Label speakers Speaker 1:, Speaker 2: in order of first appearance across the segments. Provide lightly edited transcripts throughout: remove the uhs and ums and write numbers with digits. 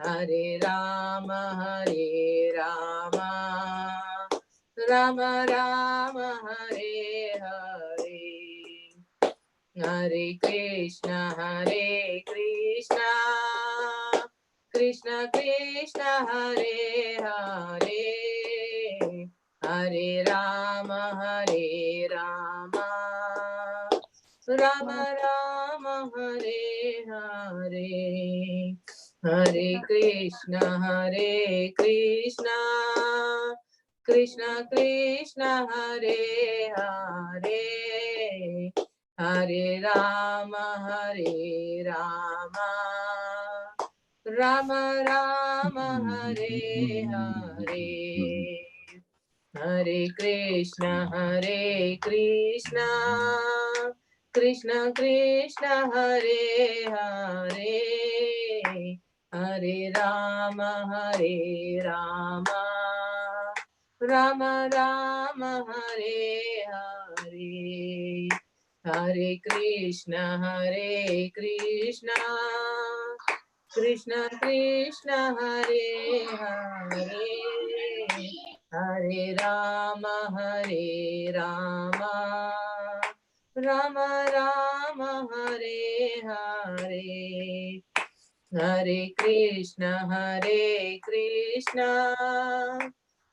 Speaker 1: Hare Rama, Rama Rama, Hare Hare, Hare Krishna, Krishna Krishna, Hare Hare, Hare Rama, Rama Rama, Hare Hare, Hare Krishna, Krishna Krishna, Hare Hare, Hare Rama, Rama Rama, Hare Hare, Hare Krishna, Krishna Krishna, Hare Hare, Hare Rama, Rama Rama, Hare Hare, Hare Krishna, Krishna Krishna, Hare Hare, Hare Rama, Rama Rama, Hare Hare, Hare Krishna,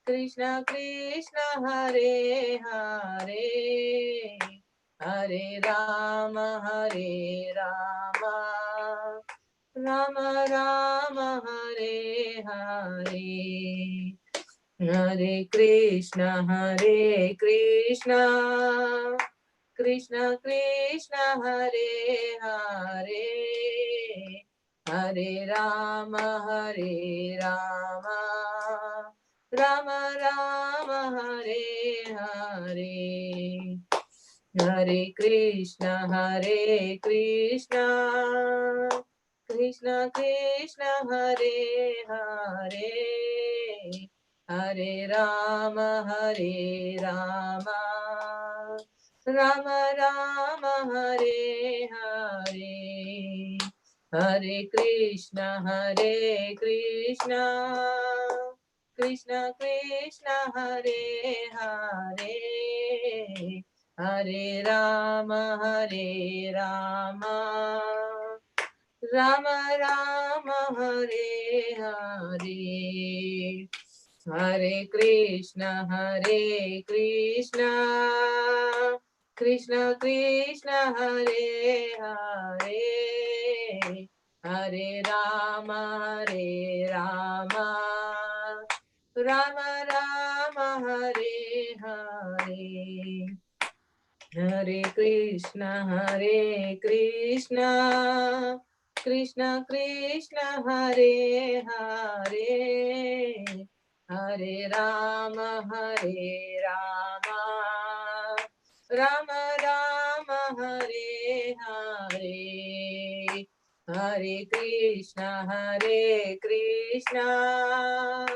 Speaker 1: Krishna Krishna, Hare Hare, Hare Rama, Rama Rama, Hare Hare, Hare Krishna, Krishna Krishna, Hare Hare, Hare Rama, Rama Rama, Hare Hare, Hare Krishna, Krishna Krishna, Hare Hare, Hare Rama, Rama Rama, Hare Hare, Hare Krishna, Krishna Krishna, Hare Hare, Hare Rama, Rama Rama, Hare Hare, Hare Krishna, Krishna Krishna, Hare Hare, Hare Rama, Rama Rama, Hare Hare, Hare Krishna, Krishna Krishna, Hare Hare, Hare Rama, Rama Rama, Hare Hare, Hare Krishna,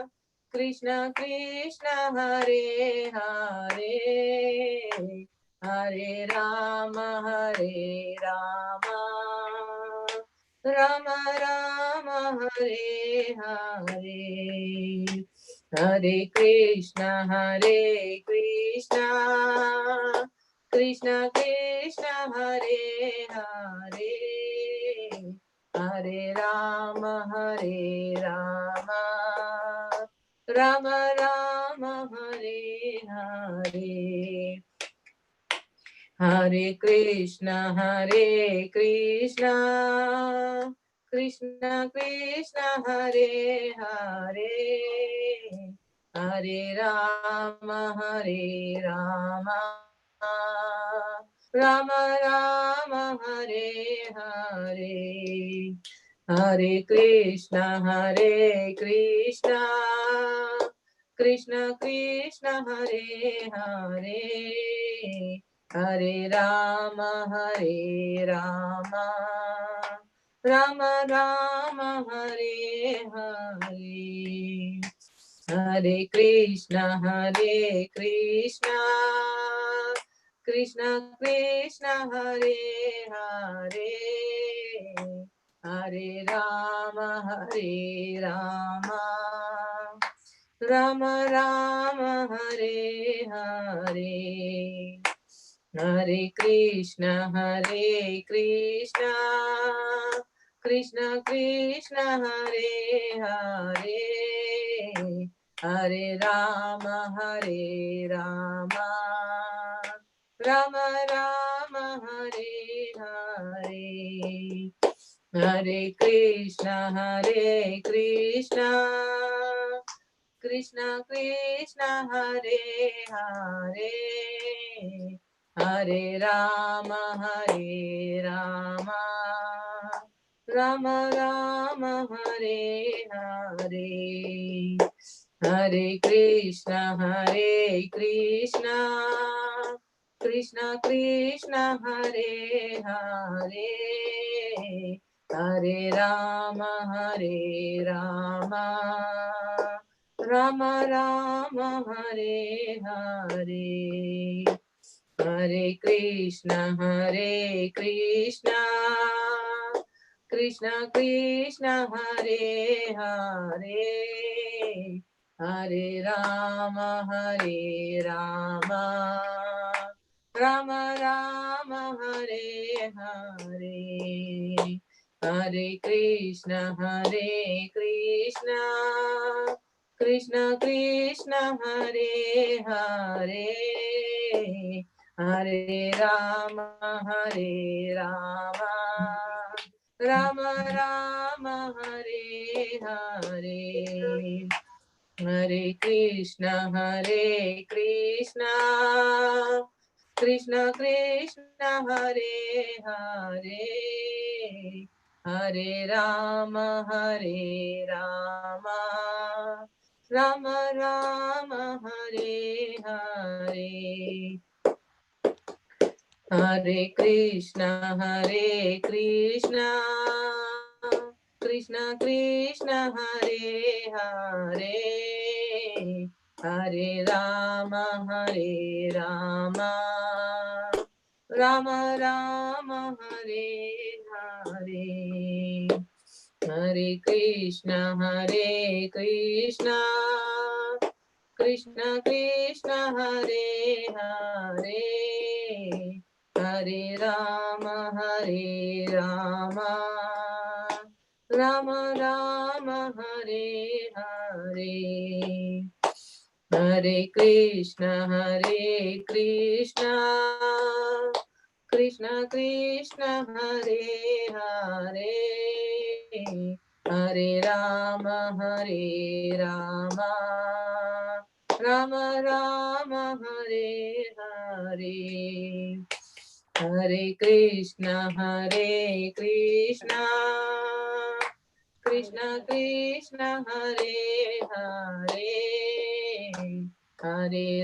Speaker 1: Krishna Krishna, Hare Hare, Hare Rama, Rama Rama, Hare Hare, Hare Krishna, Krishna Krishna, Hare Hare, Hare Rama, Rama Rama, Hare Hare, Hare Krishna, Krishna Krishna, Hare Hare, Hare Rama, Rama Rama, Hare Hare, Hare Krishna, Krishna Krishna, Hare Hare, Hare Rama, Rama Rama, Hare Hare, Hare Krishna, Krishna Krishna, Hare Hare, Hare Rama, Hare Rama, Rama Rama, Hare Hare, Hare Krishna, Krishna Krishna, Hare Hare, Hare Rama, Rama Rama, Hare Hare, Hare Krishna, Krishna Krishna, Hare Hare, Hare Rama, Rama Rama, Hare Hare, Hare Krishna, Krishna Krishna, Hare Hare, Hare Rama, Rama Rama, Hare Hare, Hare Krishna, Krishna Krishna, Hare Hare, Hare Rama, Rama Rama, Hare Hare, Hare Krishna, Krishna Krishna, Hare Hare, Hare Rama, Rama Rama, Hare Hare, Hare Krishna, Krishna Krishna, Hare Hare, Hare Rama, Rama Rama, Hare Hare, Hare Krishna, Krishna Krishna, Hare Hare, Hare Rama, Rama Rama, Hare Hare, Hare Krishna, Krishna Krishna, Hare Hare, Hare Rama, Rama Rama, Hare Hare, Hare Krishna, Krishna Krishna, Hare Hare, Hare Rama, Rama Rama, Hare Hare, Hare Krishna, Krishna Krishna, Hare Hare, Hare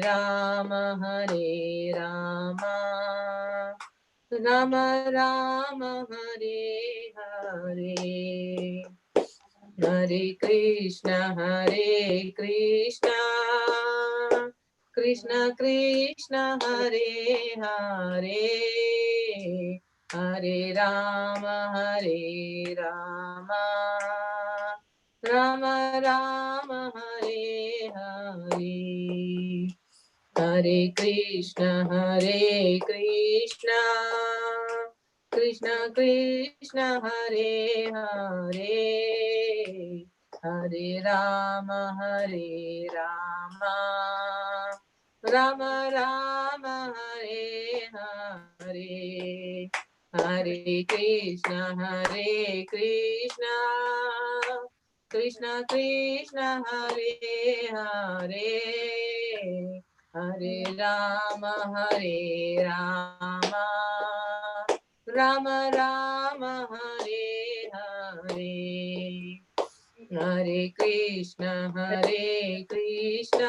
Speaker 1: Rama, Rama Rama, Hare Hare, Hare Krishna, Krishna Krishna, Hare Hare, Hare Rama, Rama Rama, Hare Hare, Hare Krishna, Krishna Krishna, Hare Hare, Hare Rama, Rama Rama, Hare Hare, Hare Krishna, Krishna Krishna, Hare Hare, Hare Rama, Rama Rama, Hare Hare, Hare Krishna,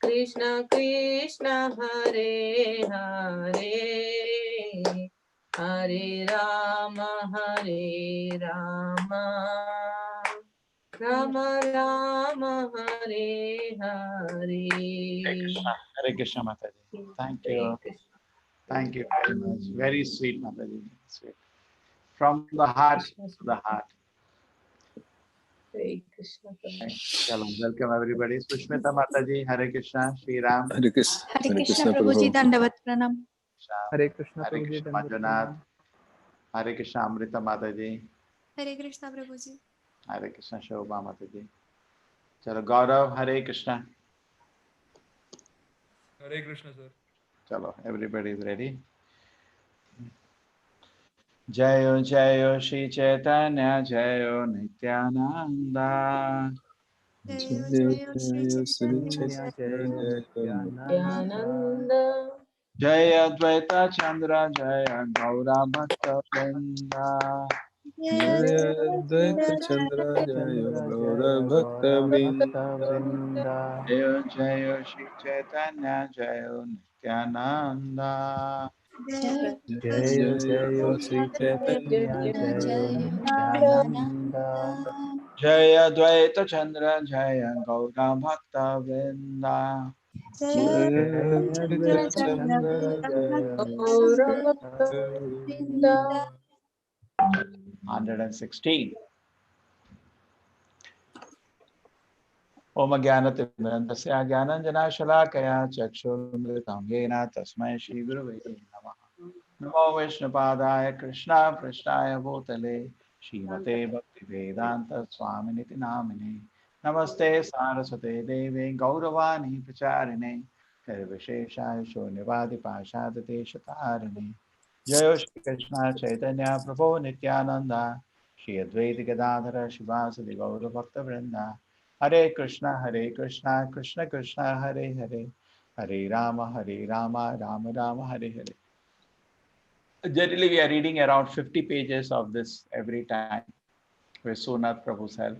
Speaker 1: Krishna Krishna, Hare Hare, Hare Rama, Rama Rama, Hare Hare.
Speaker 2: Hare Krishna Mataji. Thank
Speaker 1: Hare
Speaker 2: you.
Speaker 1: Krishna.
Speaker 2: Thank you very much. Very sweet Mataji. Sweet. from the heart to the heart.
Speaker 1: Hare Krishna.
Speaker 2: Chalo, welcome everybody. Sushmita Mataji, Hare Krishna, Shri Ram.
Speaker 3: Hare Krishna Prabhuji, Dandavat Pranam.
Speaker 4: Hare Krishna
Speaker 2: Hare
Speaker 4: Prabhuji,
Speaker 2: Krishna
Speaker 4: Dandavat
Speaker 2: Manjunath.
Speaker 4: Pranam.
Speaker 2: Hare Krishna Amrita Mataji.
Speaker 3: Hare Krishna Prabhuji.
Speaker 2: Hare Krishna Shobha Mataji. Chalo, Gaurav, Hare Krishna.
Speaker 5: Hare Krishna, sir.
Speaker 2: Chalo, everybody is ready. Jayo Jayo Shri Chaitanya Jayo Nityananda.
Speaker 3: Jayo Shri
Speaker 4: Chaitanya
Speaker 3: Chaitanya.
Speaker 4: Jaya
Speaker 1: Nityananda.
Speaker 2: Jaya Dvaita Chandra Jaya Gaura Bhakta Vrinda.
Speaker 3: Jaya
Speaker 4: Advaita
Speaker 3: Chandra
Speaker 4: Chandra
Speaker 3: Gaura
Speaker 4: Jaya
Speaker 3: Bhakta
Speaker 4: Gaura Bhakta
Speaker 3: Vrinda.
Speaker 4: Vrinda.
Speaker 2: Jaya Jaya Shri Chaitanya Jaya Nityananda.
Speaker 4: Jaya Jaya Sri Chaitanya Jaya Nityananda.
Speaker 2: Jaya Dvaita Chandra Jaya Gaura Bhakta Vrinda.
Speaker 3: Jaya
Speaker 4: Jaya
Speaker 3: Advaita
Speaker 4: Advaita
Speaker 3: Chandra
Speaker 4: Chandra Jaya
Speaker 1: Gaura
Speaker 3: Vrinda.
Speaker 2: 116. Om Jnanatimirandasya Jnananjanashalakaya Chakshurmritam Yena Tasmai Shri Gurave Namaha. Namo Vishnupadaya Krishna Prishnaya Bhutale Srimate Bhaktivedanta Swaminiti Namine Namaste Saraswate Deve Gauravani Pracharine Karvisheshaya Shunivadi Pashadate Shatarine Jayo Shri Krishna Chaitanya Prabhu Nityananda Shri Advaita Gadadhara Shivasadi Gaura Bhakta Vrinda Hare Krishna Krishna Krishna Hare Hare Hare Rama Rama Rama Hare Hare. Generally, we are reading around 50 pages of this every time with Sunath Prabhu's help.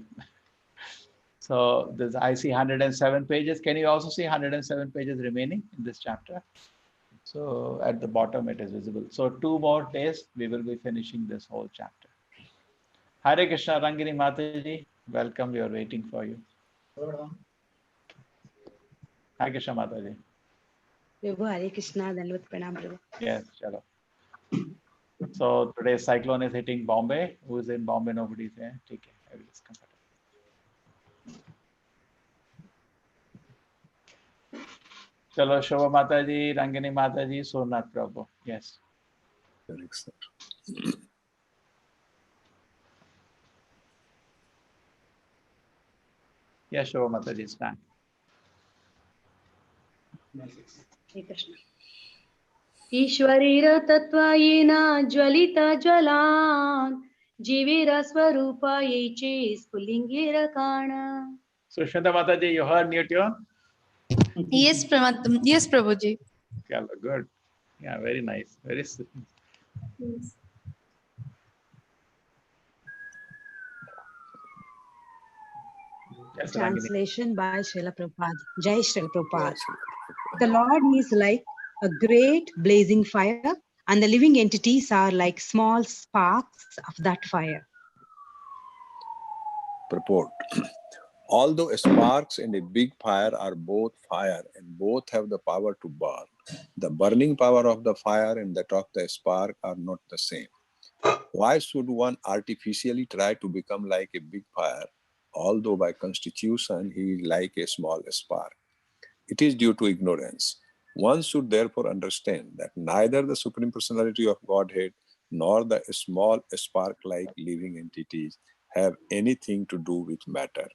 Speaker 2: So this, I see 107 pages. Can you also see 107 pages remaining in this chapter? So at the bottom it is visible. So 2 more days, we will be finishing this whole chapter. Hare Krishna Rangini Mataji, welcome, we are waiting for you. Hare Krishna Mataji.
Speaker 6: Prabhu, Hare Krishna, Dandavat Pranam, Prabhu.
Speaker 2: Yes, chalo. So today's cyclone is hitting Bombay. Who is in Bombay? Nobody is there. Take care. I will just come back. Chalo, Shobha Mataji, Rangini Mataji, Sonath Prabhu. Yes. Yes, Shobha Mataji is back.
Speaker 6: Hare Krishna. ईश्वरीरतत्त्वायेन ज्वलितज्वलान् जीवेरस्वरूपायै च स्फुलिङ्गेरकाण.
Speaker 2: Sushmita Mataji, you heard new tune?
Speaker 3: Yes, Prabhuji.
Speaker 2: Chalo, good. Yeah, very nice. Very
Speaker 3: Yes.
Speaker 2: yes, Rangini.
Speaker 6: Translation by Srila Prabhupada. Jai Srila Prabhupada. The Lord is like a great blazing fire, and the living entities are like small sparks of that fire.
Speaker 3: Purport. Although sparks and a big fire are both fire and both have the power to burn, the burning power of the fire and that of the spark are not the same. Why should one artificially try to become like a big fire, although by constitution he is like a small spark? It is due to ignorance. One should therefore understand that neither the Supreme Personality of Godhead nor the small spark-like living entities have anything to do with matter.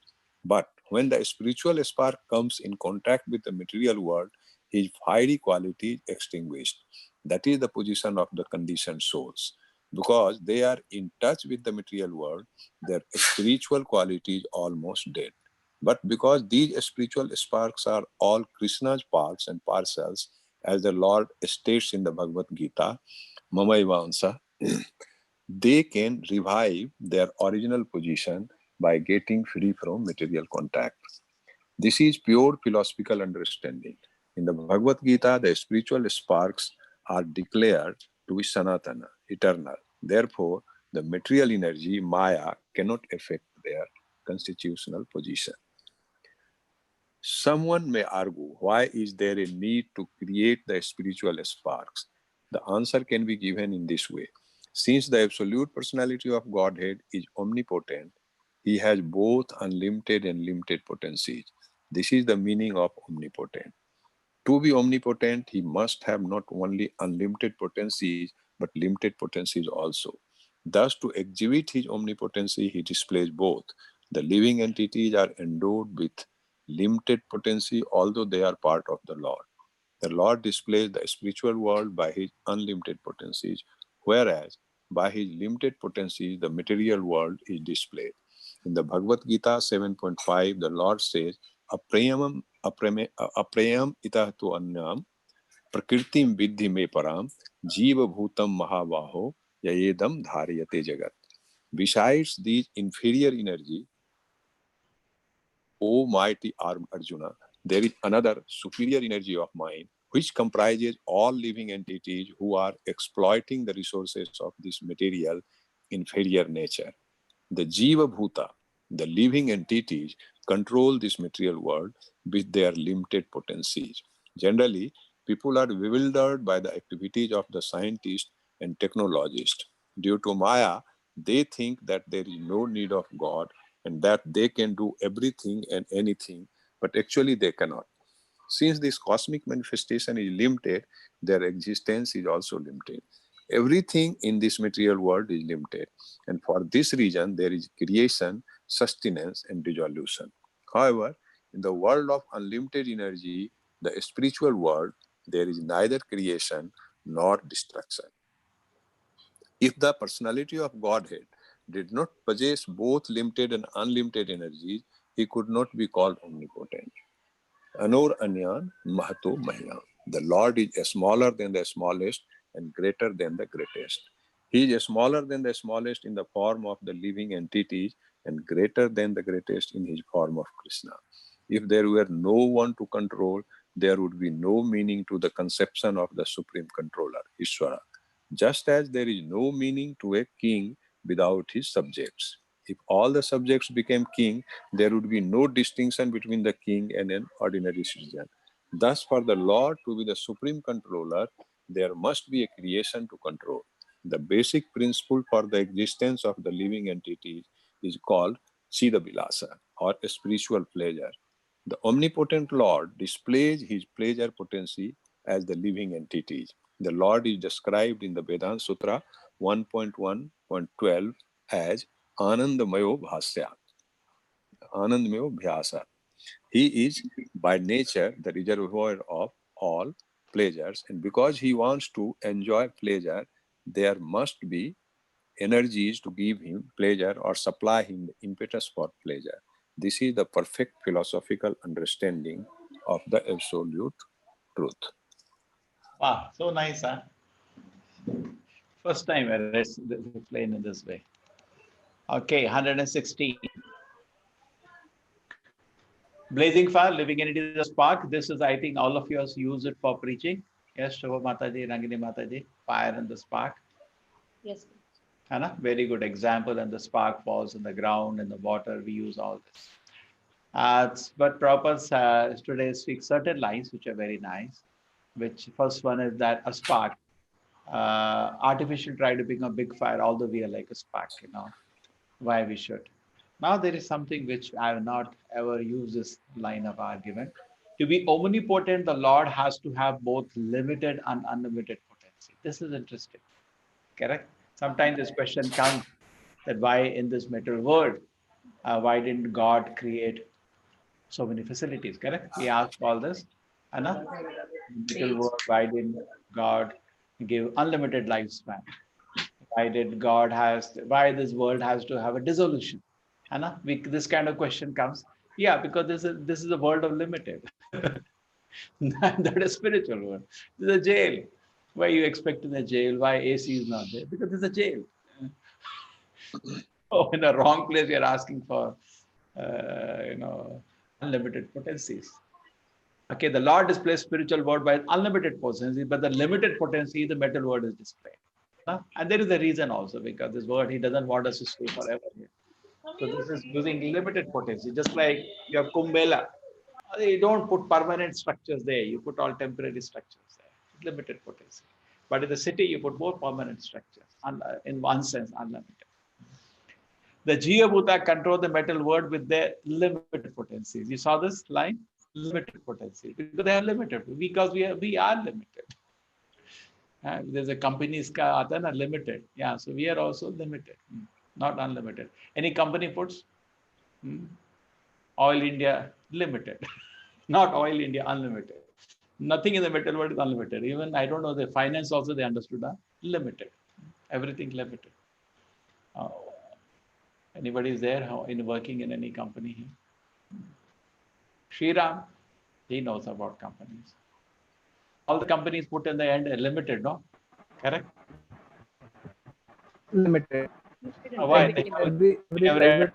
Speaker 3: But when the spiritual spark comes in contact with the material world, his fiery quality is extinguished. That is the position of the conditioned souls. Because they are in touch with the material world, their spiritual quality is almost dead. But because these spiritual sparks are all Krishna's parts and parcels, as the Lord states in the Bhagavad Gita, Mamaivansa, they can revive their original position by getting free from material contact. This is pure philosophical understanding. In the Bhagavad Gita, the spiritual sparks are declared to be Sanatana, eternal. Therefore, the material energy, Maya, cannot affect their constitutional position. Someone may argue, why is there a need to create the spiritual sparks? The answer can be given in this way. Since the absolute personality of Godhead is omnipotent, he has both unlimited and limited potencies. This is the meaning of omnipotent. To be omnipotent, he must have not only unlimited potencies, but limited potencies also. Thus, to exhibit his omnipotency, he displays both. The living entities are endowed with limited potency, although they are part of the Lord. The Lord displays the spiritual world by his unlimited potencies, whereas by his limited potencies, the material world is displayed. In the Bhagavad Gita 7.5, the Lord says, Aprayam itah tu anyam prakritim vidhi me param jiva bhutam mahavaho yayedam dharayate jagat. Besides these inferior energy, O mighty Arjuna, there is another superior energy of mind which comprises all living entities who are exploiting the resources of this material inferior nature. The Jiva Bhuta, the living entities, control this material world with their limited potencies. Generally, people are bewildered by the activities of the scientists and technologists. Due to Maya, they think that there is no need of God and that they can do everything and anything, but actually they cannot. Since this cosmic manifestation is limited, their existence is also limited. Everything in this material world is limited, and for this reason, there is creation, sustenance, and dissolution. However, in the world of unlimited energy, the spiritual world, there is neither creation nor destruction. If the personality of Godhead did not possess both limited and unlimited energies, he could not be called omnipotent. Anur Anyan Mahato Mahya. The Lord is smaller than the smallest and greater than the greatest. He is smaller than the smallest in the form of the living entities and greater than the greatest in his form of Krishna. If there were no one to control, there would be no meaning to the conception of the supreme controller, Ishvara. Just as there is no meaning to a king without his subjects. If all the subjects became king, there would be no distinction between the king and an ordinary citizen. Thus, for the Lord to be the supreme controller, there must be a creation to control. The basic principle for the existence of the living entities is called Siddha or spiritual pleasure. The omnipotent Lord displays his pleasure potency as the living entities. The Lord is described in the Vedanta Sutra 1.1.12 as Anandamayo Bhasya, Anandamayo Bhyasa. He is by nature the reservoir of all pleasures, and because he wants to enjoy pleasure, there must be energies to give him pleasure or supply him the impetus for pleasure. This is the perfect philosophical understanding of the absolute truth.
Speaker 2: Wow, so nice, huh? First time I read this explained in this way. Okay, 116. Blazing fire, living entity is a spark. This is, I think, all of you use it for preaching. Yes, Shobha Mataji, Rangini Mataji, fire and the spark.
Speaker 1: Yes.
Speaker 2: Anna, very good example. And the spark falls in the ground, in the water. We use all this. But Prabhupada today speaks certain lines which are very nice. Which first one is that a spark, artificial try to become a big fire, although we are like a spark, why we should. Now there is something which I have not ever used this line of argument. To be omnipotent, the Lord has to have both limited and unlimited potency. This is interesting. Correct? Sometimes this question comes that why in this material world, why didn't God create so many facilities? Correct? We ask all this. Anna, material world, why didn't God give unlimited lifespan? Why this world has to have a dissolution? Anna, this kind of question comes. Yeah, because this is a world of limited. That is spiritual world. This is a jail. Why you expect in a jail? Why AC is not there? Because it's a jail. Oh, in a wrong place, you're asking for, unlimited potencies. Okay, the Lord displays spiritual world by unlimited potency, but the limited potency, the metal world is displayed. And there is a reason also, because this world, he doesn't want us to stay forever here. So this is using limited potency, just like your Kumbela. You don't put permanent structures there. You put all temporary structures there. Limited potency. But in the city, you put more permanent structures. in one sense, unlimited. The Jiva Bhuta control the metal world with their limited potencies. You saw this line? Limited potencies. Because they are limited. Because we are limited. There's a company's limited. Yeah, so we are also limited, not unlimited. Any company puts Oil India limited, not Oil India unlimited. Nothing in the metal world is unlimited. Even I don't know, the finance also they understood limited. Everything limited. Anybody is there in working in any company here? Shriram, he knows about companies. All the companies put in the end are limited, no? Correct?
Speaker 4: Limited.
Speaker 2: Why?
Speaker 4: Every private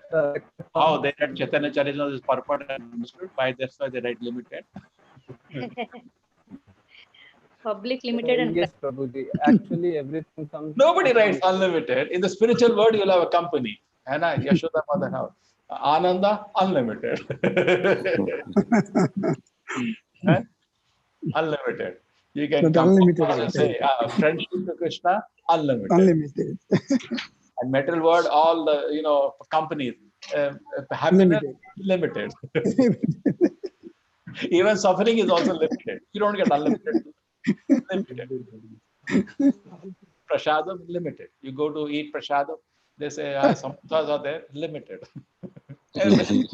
Speaker 2: How they read Chaitanya Charitamrita is purport and understood. Why that's why they write limited.
Speaker 1: Public limited and
Speaker 4: yes, Prabhuji. Actually, everything comes.
Speaker 2: Nobody writes unlimited. In the spiritual world, you'll have a company. Anna, Yashoda Mother House. Ananda, unlimited. Unlimited. You can come and say, friendship to Krishna, unlimited.
Speaker 5: Unlimited.
Speaker 2: And metal world, all the companies, happiness, limited. Even suffering is also limited. You don't get unlimited. Limited. Prasadam, limited. You go to eat prasadam, they say, samosas are there, limited. Prabhuji,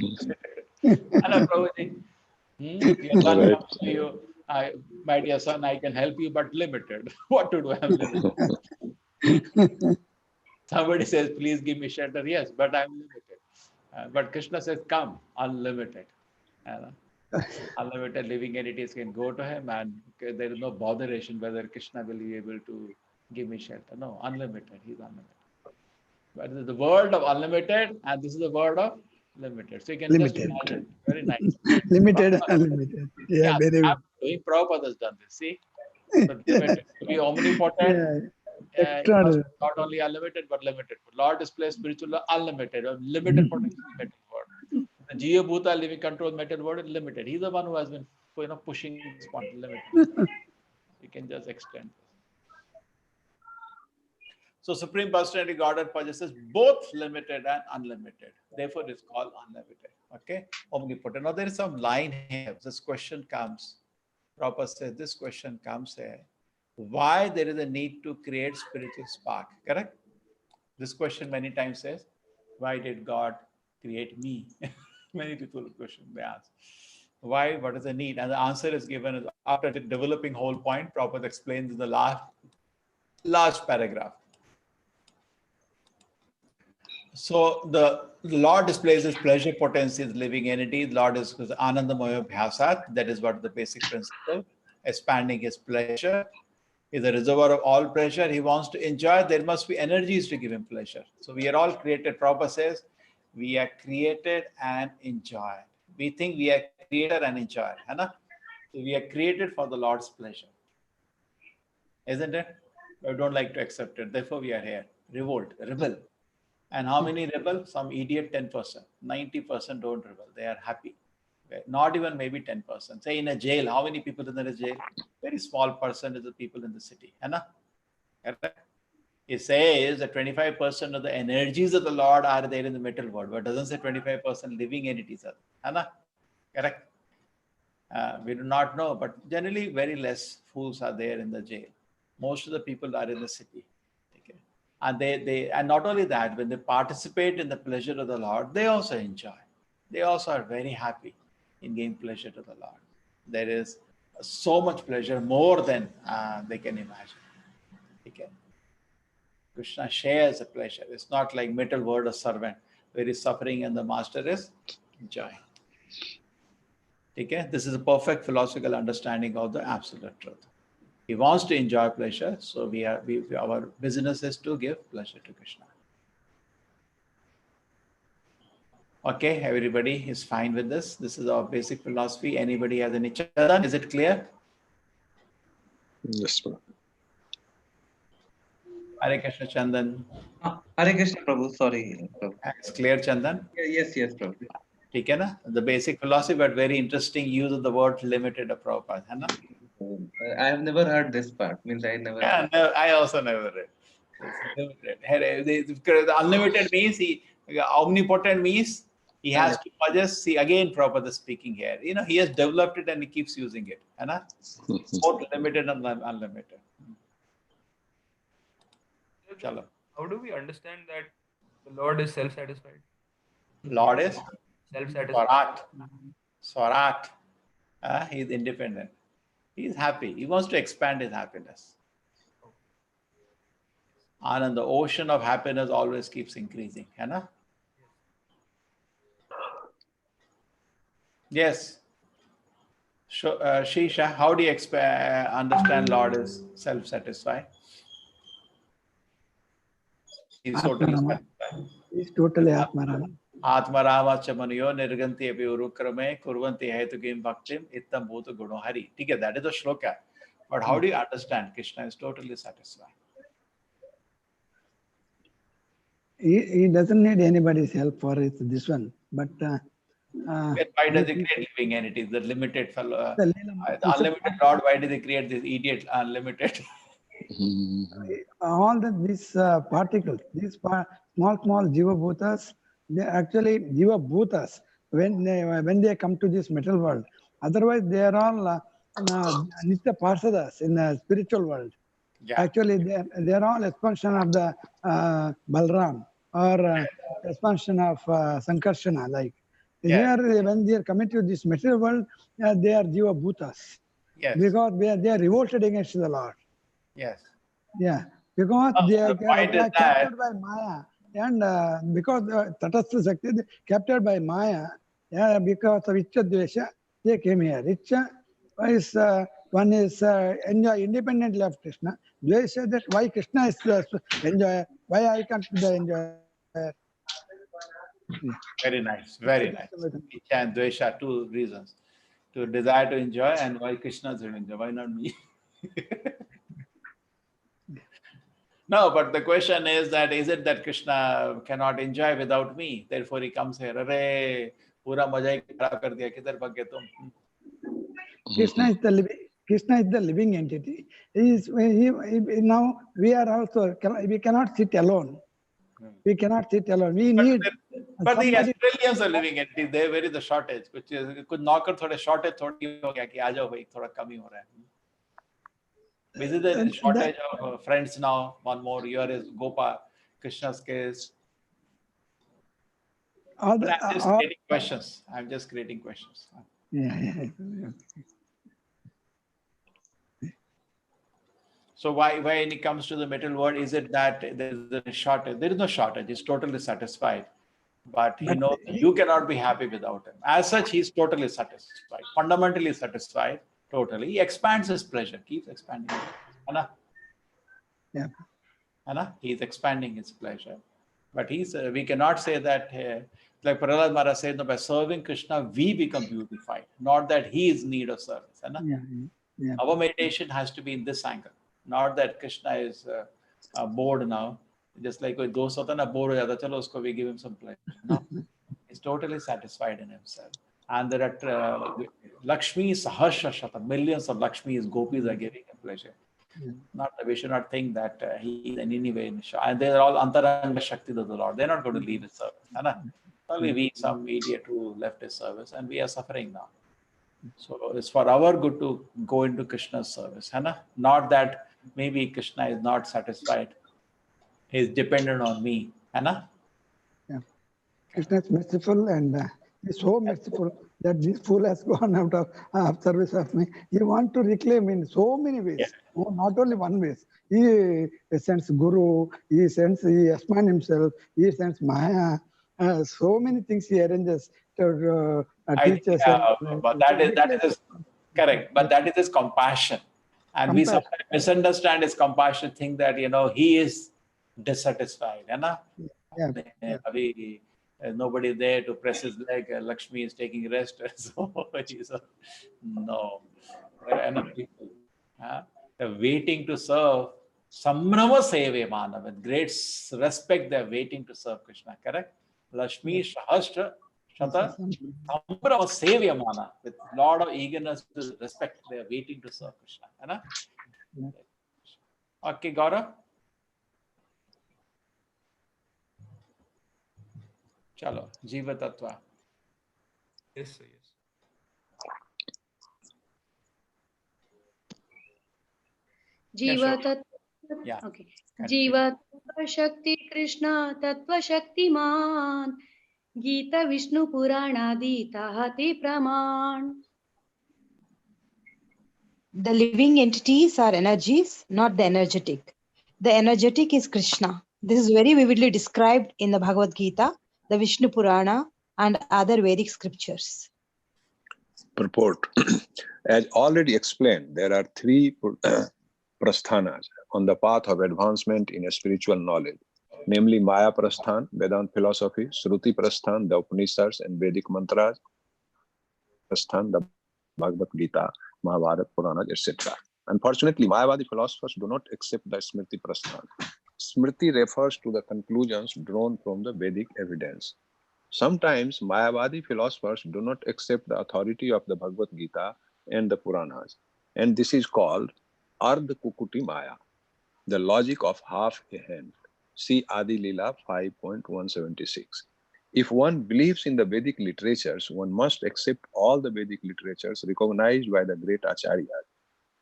Speaker 2: your son comes to you, my dear son, I can help you, but limited. What to do? I'm limited. Somebody says, please give me shelter. Yes, but I'm limited. But Krishna says, come, unlimited. Unlimited living entities can go to him, and there is no botheration whether Krishna will be able to give me shelter. No, unlimited. He's unlimited. But this is the world of unlimited, and this is the world of limited. So you can just imagine. Very nice.
Speaker 5: Limited, unlimited. Yeah, very good.
Speaker 2: Prabhupada has done this. See? So to be omnipotent, not only unlimited, but limited. Lord displays spiritual unlimited, or limited potential metal world. The Jiva Bhuta living control metal world is limited. He's the one who has been pushing this point limited. You can just extend this. So Supreme Personality Godhead possesses both limited and unlimited. Therefore, it's called unlimited. Okay? Omnipotent. Now there is some line here. This question comes. Prabhupada says this question comes here. Why there is a need to create spiritual spark? Correct? This question many times says, why did God create me? Many people question, they ask. Why? What is the need? And the answer is given after the developing whole point. Prabhupada explains in the last paragraph. So the Lord displays his pleasure potency as living entity. The Lord is Anandamaya Bhyasat. That is what the basic principle. Expanding his pleasure. He is a reservoir of all pleasure. He wants to enjoy. There must be energies to give him pleasure. So we are all created. Prabhupada says, we are created and enjoyed. We think we are created and enjoyed. So we are created for the Lord's pleasure. Isn't it? We don't like to accept it. Therefore we are here. Revolt, rebel. And how many rebel? Some idiot 10%. 90% don't rebel. They are happy. Not even maybe 10%. Say in a jail, how many people in a jail? Very small percentage of people in the city. It says that 25% of the energies of the Lord are there in the metal world, but it doesn't say 25% living entities are. Correct? We do not know, but generally very less fools are there in the jail. Most of the people are in the city. Okay? And and not only that, when they participate in the pleasure of the Lord, they also enjoy. They also are very happy in giving pleasure to the Lord. There is so much pleasure, more than they can imagine. Okay. Krishna shares the pleasure. It's not like metal world of servant, where he's suffering and the master is enjoying. Okay? This is a perfect philosophical understanding of the absolute truth. He wants to enjoy pleasure, so our business is to give pleasure to Krishna. Okay, everybody is fine with this. This is our basic philosophy. Anybody has any Chandan? Is it clear?
Speaker 3: Yes, sir.
Speaker 2: Hare Krishna, Chandan.
Speaker 7: Hare Krishna, Prabhu. Sorry, Prabhu.
Speaker 2: It's clear, Chandan?
Speaker 7: Yes, Prabhu.
Speaker 2: Okay, na? The basic philosophy, but very interesting use of the word limited of Prabhupada. Hai na?
Speaker 7: I have never heard this part. Means I never.
Speaker 2: Yeah, no, I also never read. limited. The unlimited means omnipotent means he has to possess. See, again, Prabhupada speaking here. He has developed it and he keeps using it. Both limited and unlimited. Chalo.
Speaker 8: How do we understand that the Lord is self-satisfied?
Speaker 2: Lord is
Speaker 8: Self-satisfied.
Speaker 2: Swarat. He is independent. He is happy. He wants to expand his happiness. And the ocean of happiness always keeps increasing. Yes. Shisha, how do you understand Lord is self-satisfied? He's totally satisfied.
Speaker 5: He's totally Atmarama.
Speaker 2: Atmarama chamaniyo nirganti api urukrame kurvanti hetukim bhaktim ittam bhuta guno hari. Okay, that is the shloka. But how do you understand Krishna is totally satisfied?
Speaker 5: He doesn't need anybody's help for this one. But
Speaker 2: why does he create living entities? The limited fellow,
Speaker 5: the
Speaker 2: the unlimited Lord. Why did he create this idiot unlimited?
Speaker 5: all these particles, these small jiva bhutas, they actually jiva bhutas when they come to this metal world. Otherwise, they are all nitya parsadas in the spiritual world.
Speaker 2: Yeah.
Speaker 5: Actually, they are all expansion of the Balram or expansion of Sankarshana. Like here, when they are coming to this material world, they are jiva bhutas.
Speaker 2: Yes.
Speaker 5: Because they are revolted against the Lord.
Speaker 2: Yes.
Speaker 5: Yeah, because they are captured by Maya, and because Tatastha Shakti captured by Maya, because of Ichcha Dvesha, they came here. Ichcha is one is enjoy independently of Krishna. Dvesha, that why Krishna is the enjoyer, why I can't be the enjoyer.
Speaker 2: Very nice, very nice. Ichcha and Dvesha, two reasons: to desire to enjoy, and why Krishna doesn't enjoy. Why not me? No, but the question is it that Krishna cannot enjoy without me? Therefore he comes here. Arey, pura maja hi kharab kar diya. Kidhar bhag gaye tum?
Speaker 5: Krishna is the living entity. Now we are also we cannot sit alone. We cannot sit alone. We need.
Speaker 2: But he has trillions of living entities. There, where is the shortage? Which is could knocker thoda shortage thodi ho gaya ki aa jao bhai thoda kam hi ho raha hai. Is it the shortage of friends now? One more here is Gopa, Krishna's case. I'm just creating questions.
Speaker 5: Yeah.
Speaker 2: So why when it comes to the material world, is it that there is a shortage? There is no shortage. He's totally satisfied. But he knows you cannot be happy without him. As such, he's totally satisfied, fundamentally satisfied, totally. He expands his pleasure, keeps expanding. Anna?
Speaker 5: Yeah.
Speaker 2: Anna? He's expanding his pleasure. But we cannot say that, like Prahlad Maharaj said, no, by serving Krishna, we become beautified, not that he is in need of service. Anna?
Speaker 5: Yeah.
Speaker 2: Our meditation has to be in this angle, not that Krishna is bored now. Just like कोई दोस्त होता है ना bore हो जाता चलो उसको we give him some pleasure. No, he's totally satisfied in himself. And there are Lakshmi Sahasra Shata, millions of Lakshmis, gopis are giving him pleasure. Not we should not think that he is in any way. And they are all Antaranga Shakti of the Lord. They're not going to leave his service. Only we, some idiot who left his service, and we are suffering now. So it's for our good to go into Krishna's service. Not that maybe Krishna is not satisfied. He is dependent on me.
Speaker 5: Yeah. Krishna is merciful and he's so merciful that this fool has gone out of service of me. He wants to reclaim in so many ways. Yeah. Oh, not only one way. He sends Guru, he expands himself, he sends Maya. So many things he arranges to teach us.
Speaker 2: But that is correct. But that is his compassion. And we sometimes misunderstand his compassion, think that, he is dissatisfied. Nobody there to press his leg. Lakshmi is taking rest. So no. People they're waiting to serve. Sambrama Seve Mana. With great respect, they're waiting to serve Krishna. Correct? Lakshmi Sahasra Shata Sambrama Seve Mana. With a lot of eagerness to respect, they're waiting to serve Krishna. Okay, Gaurav? Chalo, Jiva Tattva.
Speaker 8: Yes, sir. Yes.
Speaker 2: Yeah,
Speaker 1: जीव
Speaker 2: sure.
Speaker 1: तत्व
Speaker 2: Yeah.
Speaker 1: Okay
Speaker 2: Continue.
Speaker 1: जीव तत्व शक्ति कृष्ण तत्व शक्तिमान गीता विष्णु पुराणादि ताहति प्रमाण.
Speaker 6: The living entities are energies, not the energetic. The energetic is Krishna. This is very vividly described in the Bhagavad Gita, the Vishnu Purana, and other Vedic scriptures.
Speaker 3: Purport. As already explained, there are three prasthanas on the path of advancement in spiritual knowledge, namely Maya Prasthan, Vedant philosophy, Shruti Prasthan, the Upanishads and Vedic mantras, Prasthan, the Bhagavad Gita, Mahabharata, Puranas, etc. Unfortunately, Mayavadi philosophers do not accept the Smriti Prasthan. Smriti refers to the conclusions drawn from the Vedic evidence. Sometimes Mayavadi philosophers do not accept the authority of the Bhagavad Gita and the Puranas, and this is called Ardha Kukuti Maya, the logic of half a hand. See Adi Lila 5.176. If one believes in the Vedic literatures, one must accept all the Vedic literatures recognized by the great Acharyas.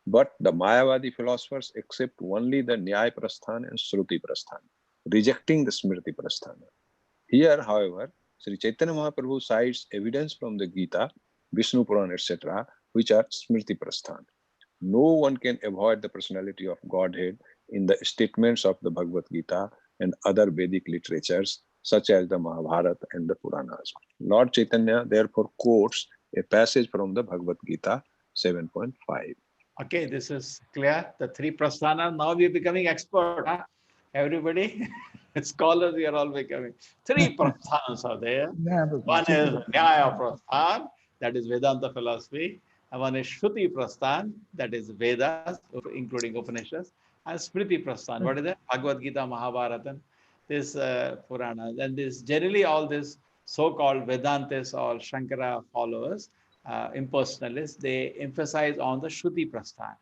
Speaker 3: But the Mayavadi philosophers accept only the Nyaya Prasthana and Shruti Prasthana, rejecting the Smriti Prasthana. Here, however, Sri Chaitanya Mahaprabhu cites evidence from the Gita, Vishnu Purana, etc., which are Smriti Prasthana. No one can avoid the personality of Godhead in the statements of the Bhagavad Gita and other Vedic literatures, such as the Mahabharata and the Puranas. Lord Chaitanya therefore quotes a passage from the Bhagavad Gita 7.5.
Speaker 2: Okay, this is clear. The three prasthana. Now we are becoming expert. Huh? Everybody, scholars, we are all becoming. Three prasthanas are there. One is Nyaya Prasthan, that is Vedanta philosophy. And one is Shruti Prasthan, that is Vedas, including Upanishads. And Smriti Prasthan, what is it? Bhagavad Gita, Mahabharata, this Purana. And this generally all this so-called Vedantis or Shankara followers, impersonalists, they emphasize on the Shruti Prasthan,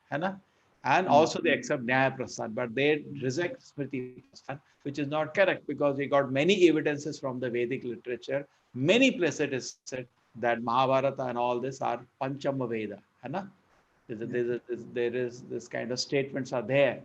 Speaker 2: and also they accept Nyaya Prasthan, but they reject Smriti Prasthan, which is not correct because we got many evidences from the Vedic literature. Many places it is said that Mahabharata and all this are Panchama Veda, there is this kind of statements are there.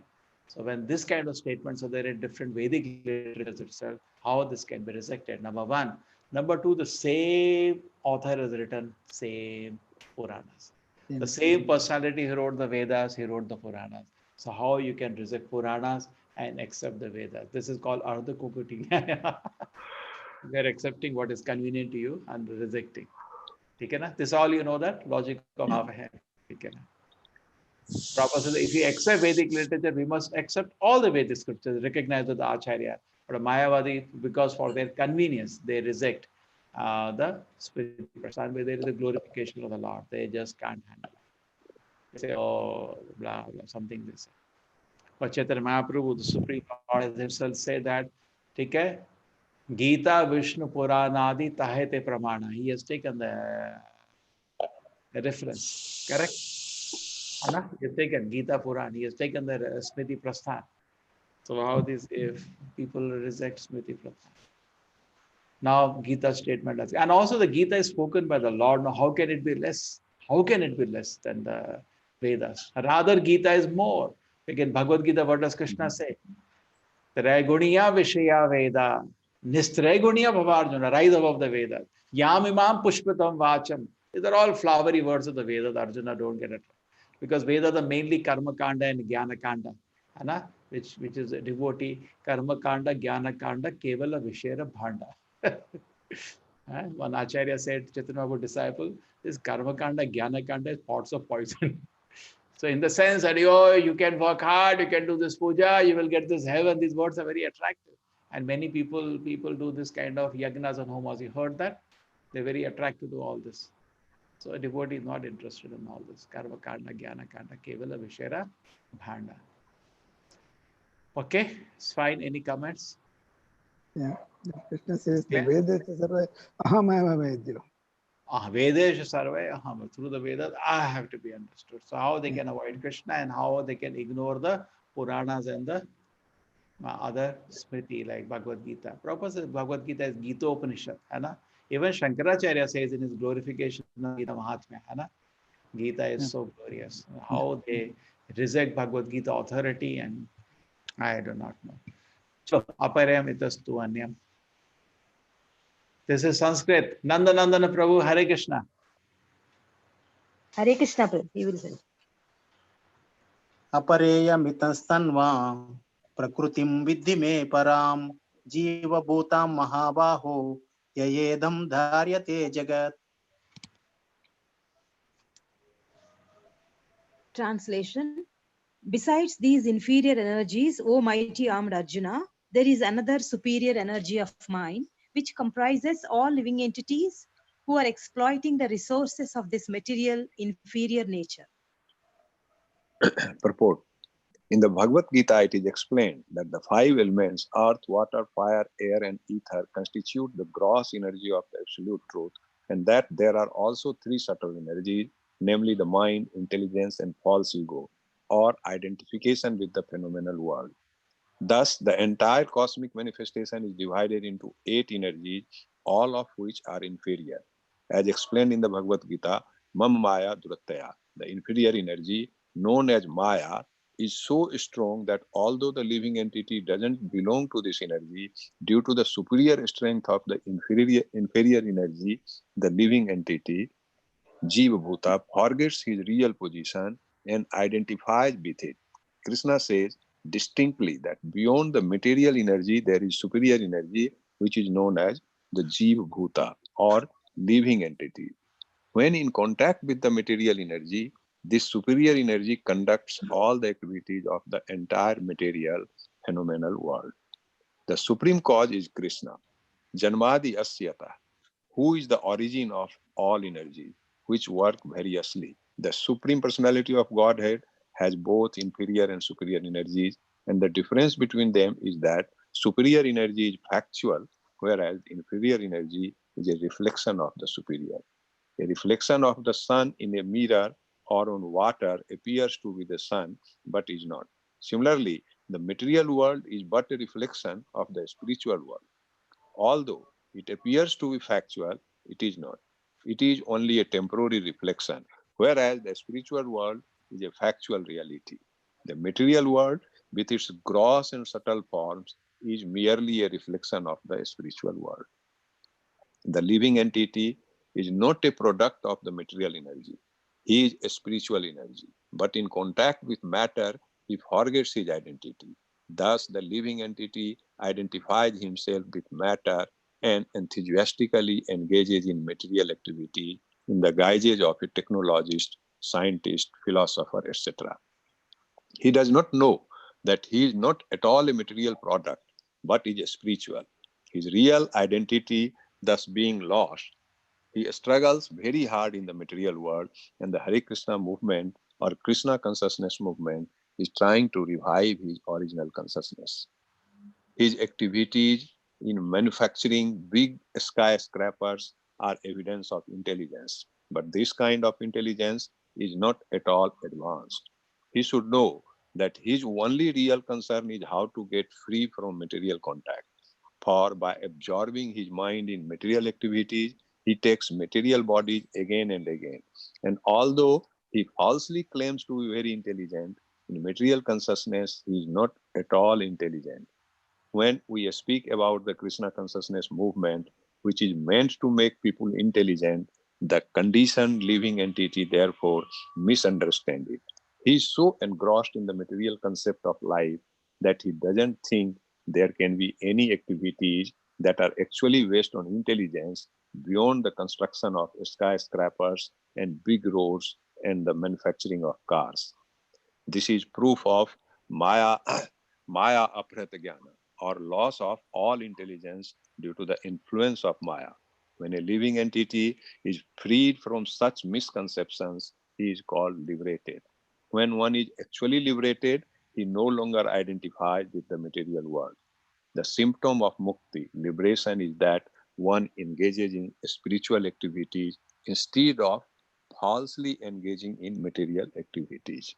Speaker 2: So when this kind of statements are there in different Vedic literatures itself, how this can be rejected? Number one. Number two, the same author has written same Puranas. The same personality, he wrote the Vedas, he wrote the Puranas. So how you can reject Puranas and accept the Vedas? This is called Ardha Kukuti. We are accepting what is convenient to you and rejecting. This all you know that logic of half a hand. Prabhupada says if we accept Vedic literature, we must accept all the Vedic scriptures recognized by the Acharya. But a Mayavadi, because for their convenience, they reject the spiritual person where there is a glorification of the Lord. They just can't handle it. They say, oh, blah, blah, something they say. But Chaitanya Mahaprabhu, the Supreme Lord, has himself said that, okay, Gita, Vishnu, Puranadi, Tahete Pramana. He has taken the reference, correct? He has taken Gita Puran, he has taken the Smriti Prasthan. So how this if people reject Smriti Prasthan? Now Gita statement has, and also the Gita is spoken by the Lord. Now how can it be less? How can it be less than the Vedas? Rather Gita is more. Again, Bhagavad Gita, what does Krishna say? Triguniya Vishaya Veda. Nistriguniya Bhavarjuna, rise above the Vedas. Yam Imam Pushpatam Vacham. These are all flowery words of the Vedas. Arjuna don't get it. Because Vedas are mainly Karma Kanda and Jnana Kanda, which is a devotee. Karma Kanda, Jnana Kanda, Kevala Vishera Bhanda. One Acharya said, Chaitanya Mahaprabhu's disciple, this Karma Kanda, Jnana Kanda is pots of poison. So in the sense that you can work hard, you can do this puja, you will get this heaven. These words are very attractive. And many people do this kind of yagnas and homas. You heard that? They're very attracted to all this. So a devotee is not interested in all this. Karma Kanda, Jnana Kanda, Kevala Vishera Bhanda. Okay, it's fine. Any comments?
Speaker 5: Yeah, Krishna says the Vedas sarva ahamaya vedyo.
Speaker 2: Vedesha sarve aham. Through the Vedas, I have to be understood. So how they can avoid Krishna and how they can ignore the Puranas and the other Smriti like Bhagavad Gita. Prabhupada says Bhagavad Gita is Gita Upanishad, है ना? Even Shankaracharya says in his glorification of Gita Mahatmya, है ना? Gita is so glorious. How they reject Bhagavad Gita authority, and I do not know. So, aparayam itastu anyam. This is Sanskrit. Nanda Nandana Prabhu, Hare Krishna.
Speaker 6: Hare Krishna, Prabhu. He will say.
Speaker 9: अपरेयमितस्तन्वा प्रकृतिं विद्धि मे परां जीवभूतां महाबाहो ययेदं धार्यते जगत्.
Speaker 6: Translation. Besides these inferior energies, O mighty armed Arjuna, there is another superior energy of mine, which comprises all living entities who are exploiting the resources of this material inferior nature.
Speaker 3: Purport. In the Bhagavad Gita, it is explained that the five elements, earth, water, fire, air, and ether, constitute the gross energy of the absolute truth, and that there are also three subtle energies, namely the mind, intelligence, and false ego, or identification with the phenomenal world. Thus, the entire cosmic manifestation is divided into 8 energies, all of which are inferior. As explained in the Bhagavad Gita, Mam Maya Durattaya, the inferior energy known as Maya, is so strong that although the living entity doesn't belong to this energy, due to the superior strength of the inferior energy, the living entity, Jiva Bhuta, forgets his real position and identifies with it. Krishna says distinctly that beyond the material energy, there is superior energy, which is known as the Jiva Bhuta, or living entity. When in contact with the material energy, this superior energy conducts all the activities of the entire material phenomenal world. The supreme cause is Krishna, Janmadi Asyata, who is the origin of all energy, which work variously. The Supreme Personality of Godhead has both inferior and superior energies, and the difference between them is that superior energy is factual, whereas inferior energy is a reflection of the superior. A reflection of the sun in a mirror or on water appears to be the sun, but is not. Similarly, the material world is but a reflection of the spiritual world. Although it appears to be factual, it is not. It is only a temporary reflection, whereas the spiritual world is a factual reality. The material world, with its gross and subtle forms, is merely a reflection of the spiritual world. The living entity is not a product of the material energy. He is a spiritual energy, but in contact with matter, he forgets his identity. Thus, the living entity identifies himself with matter and enthusiastically engages in material activity in the guise of a technologist, scientist, philosopher, etc. He does not know that he is not at all a material product, but is a spiritual. His real identity thus being lost, he struggles very hard in the material world, and the Hare Krishna movement or Krishna consciousness movement is trying to revive his original consciousness. His activities in manufacturing big skyscrapers are evidence of intelligence, but this kind of intelligence is not at all advanced. He should know that his only real concern is how to get free from material contact. For by absorbing his mind in material activities, he takes material bodies again and again. And although he falsely claims to be very intelligent, in material consciousness, he is not at all intelligent. When we speak about the Krishna consciousness movement, which is meant to make people intelligent, the conditioned living entity therefore misunderstands it. He is so engrossed in the material concept of life that he doesn't think there can be any activities that are actually based on intelligence beyond the construction of skyscrapers and big roads and the manufacturing of cars. This is proof of Maya, Maya Apratagyana, or loss of all intelligence due to the influence of Maya. When a living entity is freed from such misconceptions, he is called liberated. When one is actually liberated, he no longer identifies with the material world. The symptom of mukti, liberation, is that one engages in spiritual activities instead of falsely engaging in material activities.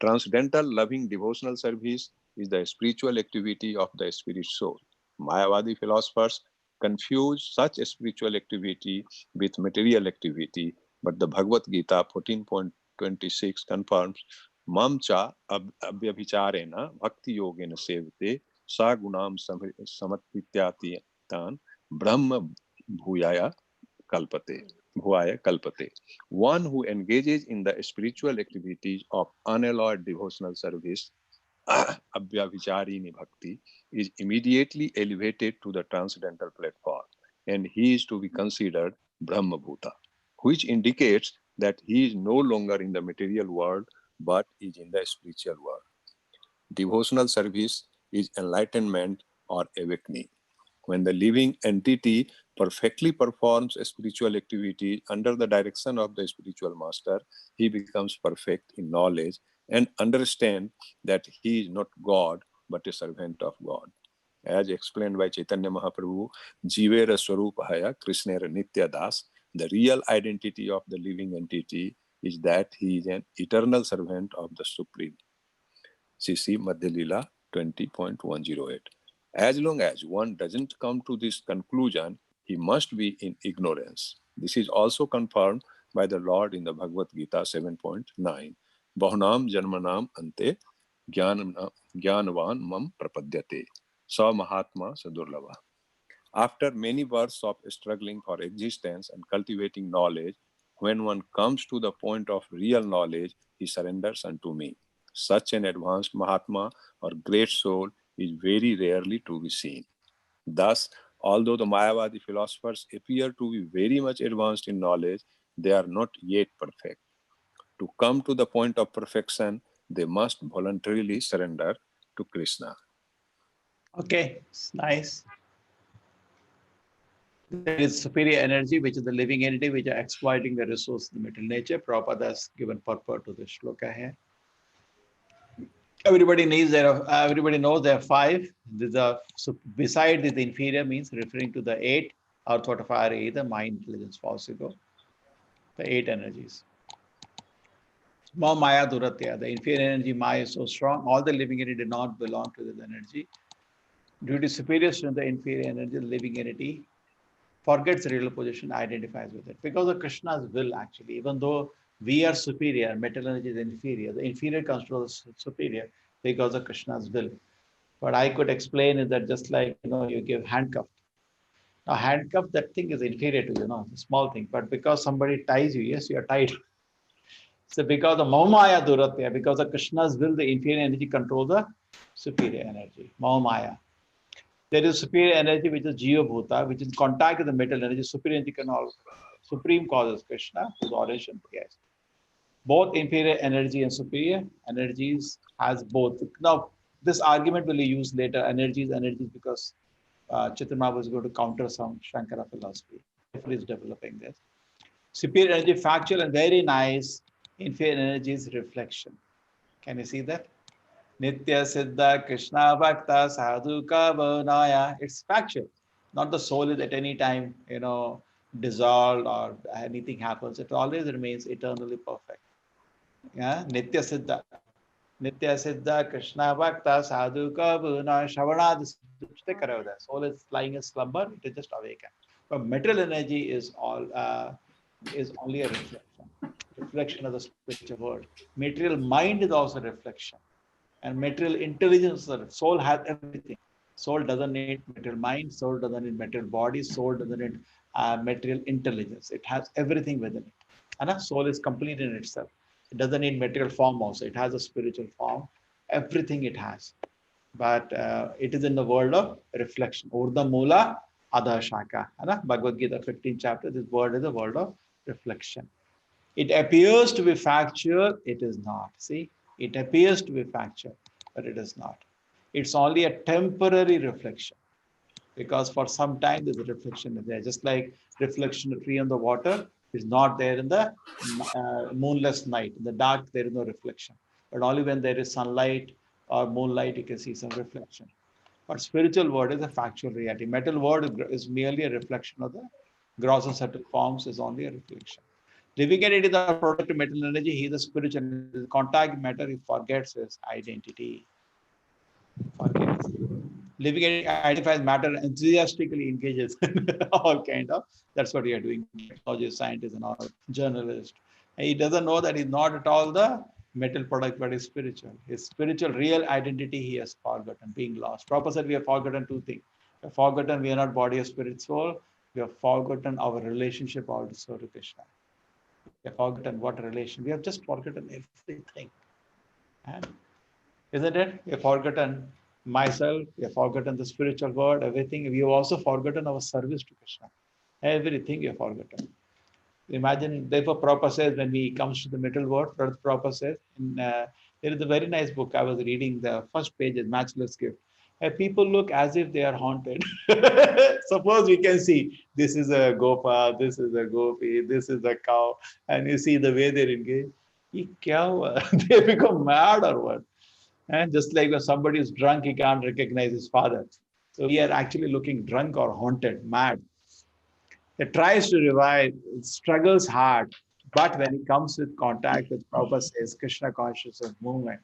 Speaker 3: Transcendental loving devotional service is the spiritual activity of the spirit soul. Mayavadi philosophers confuse such spiritual activity with material activity, but the Bhagavad Gita 14.26 confirms Mam cha abhyabhicharena bhakti yogena sevate sa gunam samatvityati tan brahma bhuyaya kalpate. Bhuvaya kalpate. One who engages in the spiritual activities of unalloyed devotional service, abhyavicharini bhakti, is immediately elevated to the transcendental platform, and he is to be considered Brahma Bhuta, which indicates that he is no longer in the material world but is in the spiritual world. Devotional service is enlightenment or awakening. When the living entity perfectly performs a spiritual activity under the direction of the spiritual master, he becomes perfect in knowledge and understands that he is not God but a servant of God. As explained by Chaitanya Mahaprabhu, Jivera Swarupahaya Krishnera Nitya Das, the real identity of the living entity is that he is an eternal servant of the Supreme. CC Madhya Lila 20.108. As long as one doesn't come to this conclusion, he must be in ignorance. This is also confirmed by the Lord in the Bhagavad Gita 7.9. Bahunam janmanam ante jnanavan mam prapadyate. Sa mahatma sadurlava. After many births of struggling for existence and cultivating knowledge, when one comes to the point of real knowledge, he surrenders unto me. Such an advanced Mahatma or great soul is very rarely to be seen. Thus, although the Mayavadi philosophers appear to be very much advanced in knowledge, they are not yet perfect. To come to the point of perfection, they must voluntarily surrender to Krishna.
Speaker 2: Okay, it's nice. There is superior energy, which is the living entity, which are exploiting the resource of the material nature. Prabhupada has given purport to the shloka here. Everybody knows there are five. So beside this, the inferior means referring to the eight, Arthota Fire, the mind, intelligence, false ego, the eight energies. Ma Maya Duratya, the inferior energy Maya is so strong, all the living entity did not belong to this energy. Due to superior strength, the inferior energy, the living entity, forgets the real position, identifies with it. Because of Krishna's will, actually, even though we are superior, metal energy is inferior, the inferior comes to the superior because of Krishna's will. But I could explain is that just like, you give handcuff. Now, handcuff, that thing is inferior to you, it's a small thing. But because somebody ties you, yes, you are tied. So because of Mahamaya Duratya, because of Krishna's will, the inferior energy controls the superior energy, Mahamaya. There is superior energy, which is Jiva Bhuta, which is in contact with the metal energy. Superior energy can all supreme causes Krishna, whose origin, yes. Both inferior energy and superior energies has both. Now, this argument will be used later, energies, because Chaitanya was going to counter some Shankara philosophy. Carefully is developing this. Superior energy, factual and very nice. Inferior energy is reflection. Can you see that? Nitya Siddha Krishna Bhakta Sadhu Kavanaya. It's factual. Not the soul is at any time, dissolved or anything happens. It always remains eternally perfect. Yeah, Nitya Siddha. Nitya Siddha Krishna Bhakta Sadhu Kavanaya Shavanad. Soul is lying in slumber, it is just awakened. But material energy is only a reflection. Reflection of the spiritual world. Material mind is also a reflection. And material intelligence, the soul has everything. Soul doesn't need material mind, soul doesn't need material body, soul doesn't need material intelligence. It has everything within it. And a soul is complete in itself. It doesn't need material form also. It has a spiritual form. Everything it has. But it is in the world of reflection. Urdha Mula Adha Shaka. Bhagavad Gita 15th chapter, this word is the world of reflection. It appears to be factual, it is not. See, it appears to be factual, but it is not. It's only a temporary reflection because for some time there's a reflection there. Just like reflection of tree on the water is not there in the moonless night. In the dark, there is no reflection. But only when there is sunlight or moonlight, you can see some reflection. But spiritual world is a factual reality. Metal world is merely a reflection of the gross and subtle forms, is only a reflection. Living entity is the product of metal energy. He is the spiritual contact matter. He forgets his identity. Forget. Living entity identifies matter, enthusiastically engages all kind of. That's what we are doing. Technologist, scientist, and all journalist. And he doesn't know that he's not at all the metal product, but is spiritual. His spiritual real identity he has forgotten, being lost. Prabhupada said we have forgotten two things. We have forgotten we are not body or spirit soul. We have forgotten our relationship also to Krishna. We have forgotten what relation. We have just forgotten everything. And isn't it? We have forgotten myself, we have forgotten the spiritual world, everything. We have also forgotten our service to Krishna. Everything we have forgotten. Imagine, therefore, Prabhupada says when we comes to the middle word, Prabhupada says, there is a very nice book. I was reading the first page, is Matchless Gift. People look as if they are haunted. Suppose we can see this is a gopa, this is a gopi, this is a cow, and you see the way they're engaged. They become mad or what? And just like when somebody is drunk, he can't recognize his father. So we are actually looking drunk or haunted, mad. It tries to revive, it struggles hard. But when he comes with contact with Prabhupada says Krishna consciousness movement,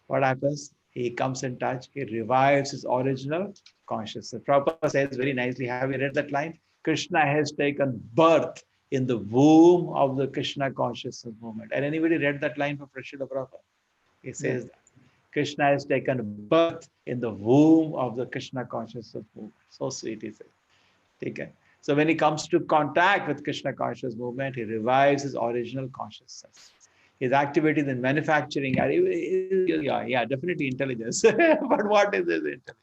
Speaker 2: what happens? He comes in touch, he revives his original consciousness. Prabhupada says very nicely, have you read that line? Krishna has taken birth in the womb of the Krishna consciousness movement. And anybody read that line from Srila Prabhupada? He says, Krishna has taken birth in the womb of the Krishna consciousness movement. So sweet, he says. Okay. So when he comes to contact with Krishna consciousness movement, he revives his original consciousness. His activities in manufacturing are, yeah, definitely intelligence. But what is this intelligence?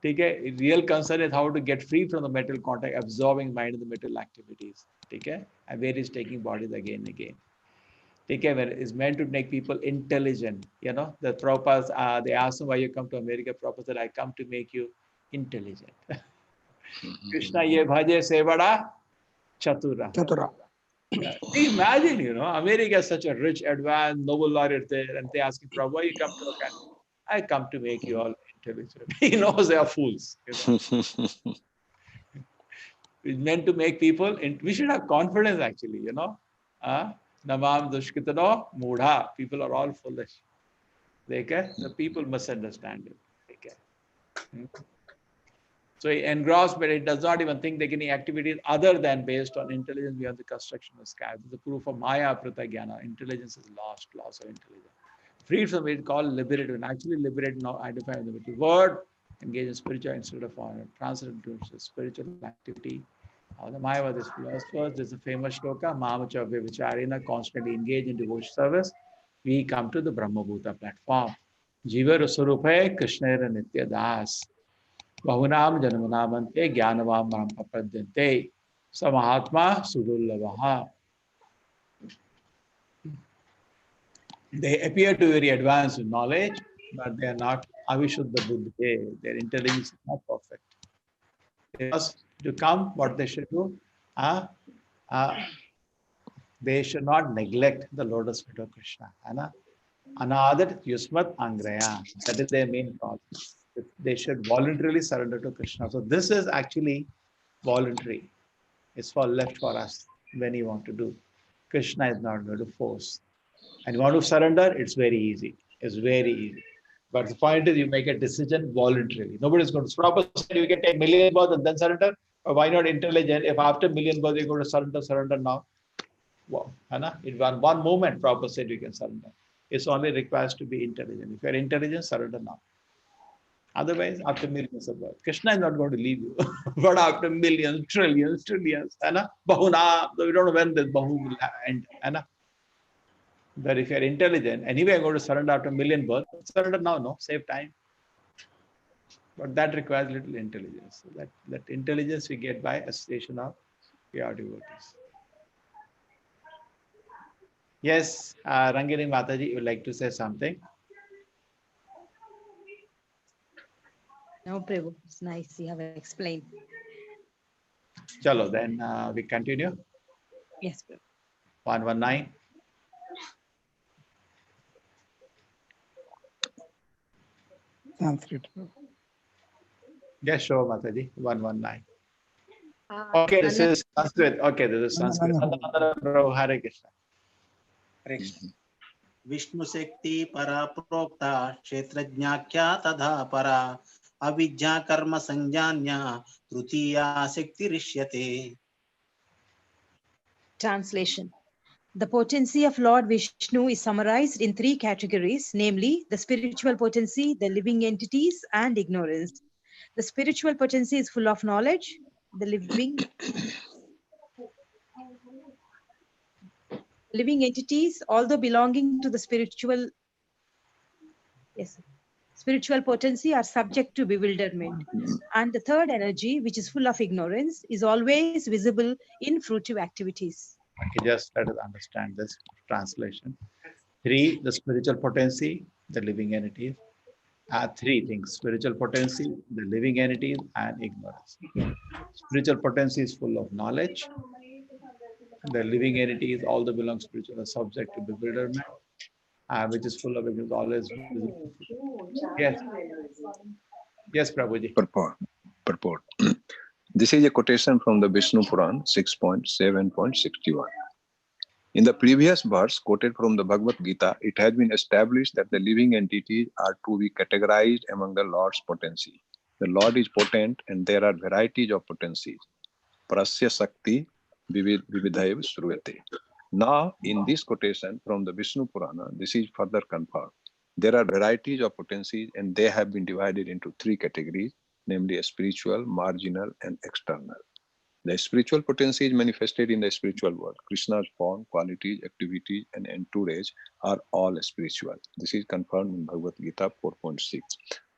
Speaker 2: Okay. Real concern is how to get free from the metal contact, absorbing mind in the metal activities. Okay. And where he's taking bodies again and again. Take care is meant to make people intelligent. You know, the Prabhupada, they asked him why you come to America. Prabhupada said, I come to make you intelligent. Krishna ye bhaje se bada chatura.
Speaker 5: Chatura.
Speaker 2: Imagine, you know, America is such a rich, advanced, noble laureate there, and they ask him, Prabhu, why you come to America? I come to make you all intelligent. He knows they are fools. You know? It's meant to make people, we should have confidence actually, you know. Namam dushkitano mudha. People are all foolish. The people must understand it. So engrossment, it does not even think they can any activities other than based on intelligence beyond the construction of sky. This is the proof of Maya Prita Jnana. Intelligence is lost, loss of intelligence. Freed from it, called liberated. And actually liberated, now identify with the word, engage in spiritual instead of honor, transcend to spiritual activity. The Mayavadis philosophers, there's a famous shloka, Mamacha Vicharina, constantly engage in devotion service. We come to the Brahmabhuta platform. Jiva Rusarupe, Krishna Nitya Das. Bahunam Janamanamante, Gyanavam Parampapadante, Samahatma Sudullavaha. They appear to be very advanced in knowledge, but they are not Avishuddha Buddha. Their intelligence is not perfect. They must to come, what they should do, they should not neglect the lotus feet of Krishna. Anadat Yusmat Angraya. That is their main cause. They should voluntarily surrender to Krishna. So this is actually voluntary. It's left for us when you want to do. Krishna is not going to force. And you want to surrender, it's very easy. It's very easy. But the point is you make a decision voluntarily. Nobody's going to Prabhupada said you can take million births and then surrender. Or why not intelligent? If after million births you're going to surrender now. Wow. In one moment, Prabhupada said you can surrender. It's only requires to be intelligent. If you're intelligent, surrender now. Otherwise, after millions of births, Krishna is not going to leave you. But after millions, trillions, Bahuna, we don't know when this Bahu will end. But if you're intelligent, anyway, I'm going to surrender after a million births, surrender now, no, save time. But that requires little intelligence. So that intelligence we get by association of pure devotees. Yes, Rangini Mataji, you would like to say something?
Speaker 6: No, Prabhu, it's nice. You have explained.
Speaker 2: Chalo, then we continue.
Speaker 6: Yes, Prabhu.
Speaker 2: 119.
Speaker 5: Sanskrit.
Speaker 2: Yes, sure, Mataji. 119. Okay, this is Sanskrit. Okay, this is Sanskrit. Hare Krishna.
Speaker 9: Hare Krishna. विष्णुशक्ति परा प्रोक्ता क्षेत्रज्ञाख्या तथा परा अविद्या कर्म संज्ञान्या तृतीया शक्तिरिष्यते.
Speaker 6: Translation. The potency of Lord Vishnu is summarized in three categories, namely the spiritual potency, the living entities, and ignorance. The spiritual potency is full of knowledge. The living entities, although belonging to the spiritual potency, are subject to bewilderment. And the third energy, which is full of ignorance, is always visible in fruitive activities.
Speaker 2: Okay, just let us understand this translation. 3, the spiritual potency, the living entities. Three things: spiritual potency, the living entities, and ignorance. Spiritual potency is full of knowledge. The living entities, all the belong spiritual, are subject to bewilderment, which is full of ignorance, always visible. Yes. Yes, Prabhuji.
Speaker 3: Purport. This is a quotation from the Vishnu Puran 6.7.61. In the previous verse quoted from the Bhagavad Gita, it has been established that the living entities are to be categorized among the Lord's potency. The Lord is potent and there are varieties of potencies. Prasya Sakti Vividhaiv Sruvate. Now, in this quotation from the Vishnu Purana, this is further confirmed. There are varieties of potencies and they have been divided into three categories, namely spiritual, marginal, and external. The spiritual potency is manifested in the spiritual world. Krishna's form, qualities, activities, and entourage are all spiritual. This is confirmed in Bhagavad Gita 4.6.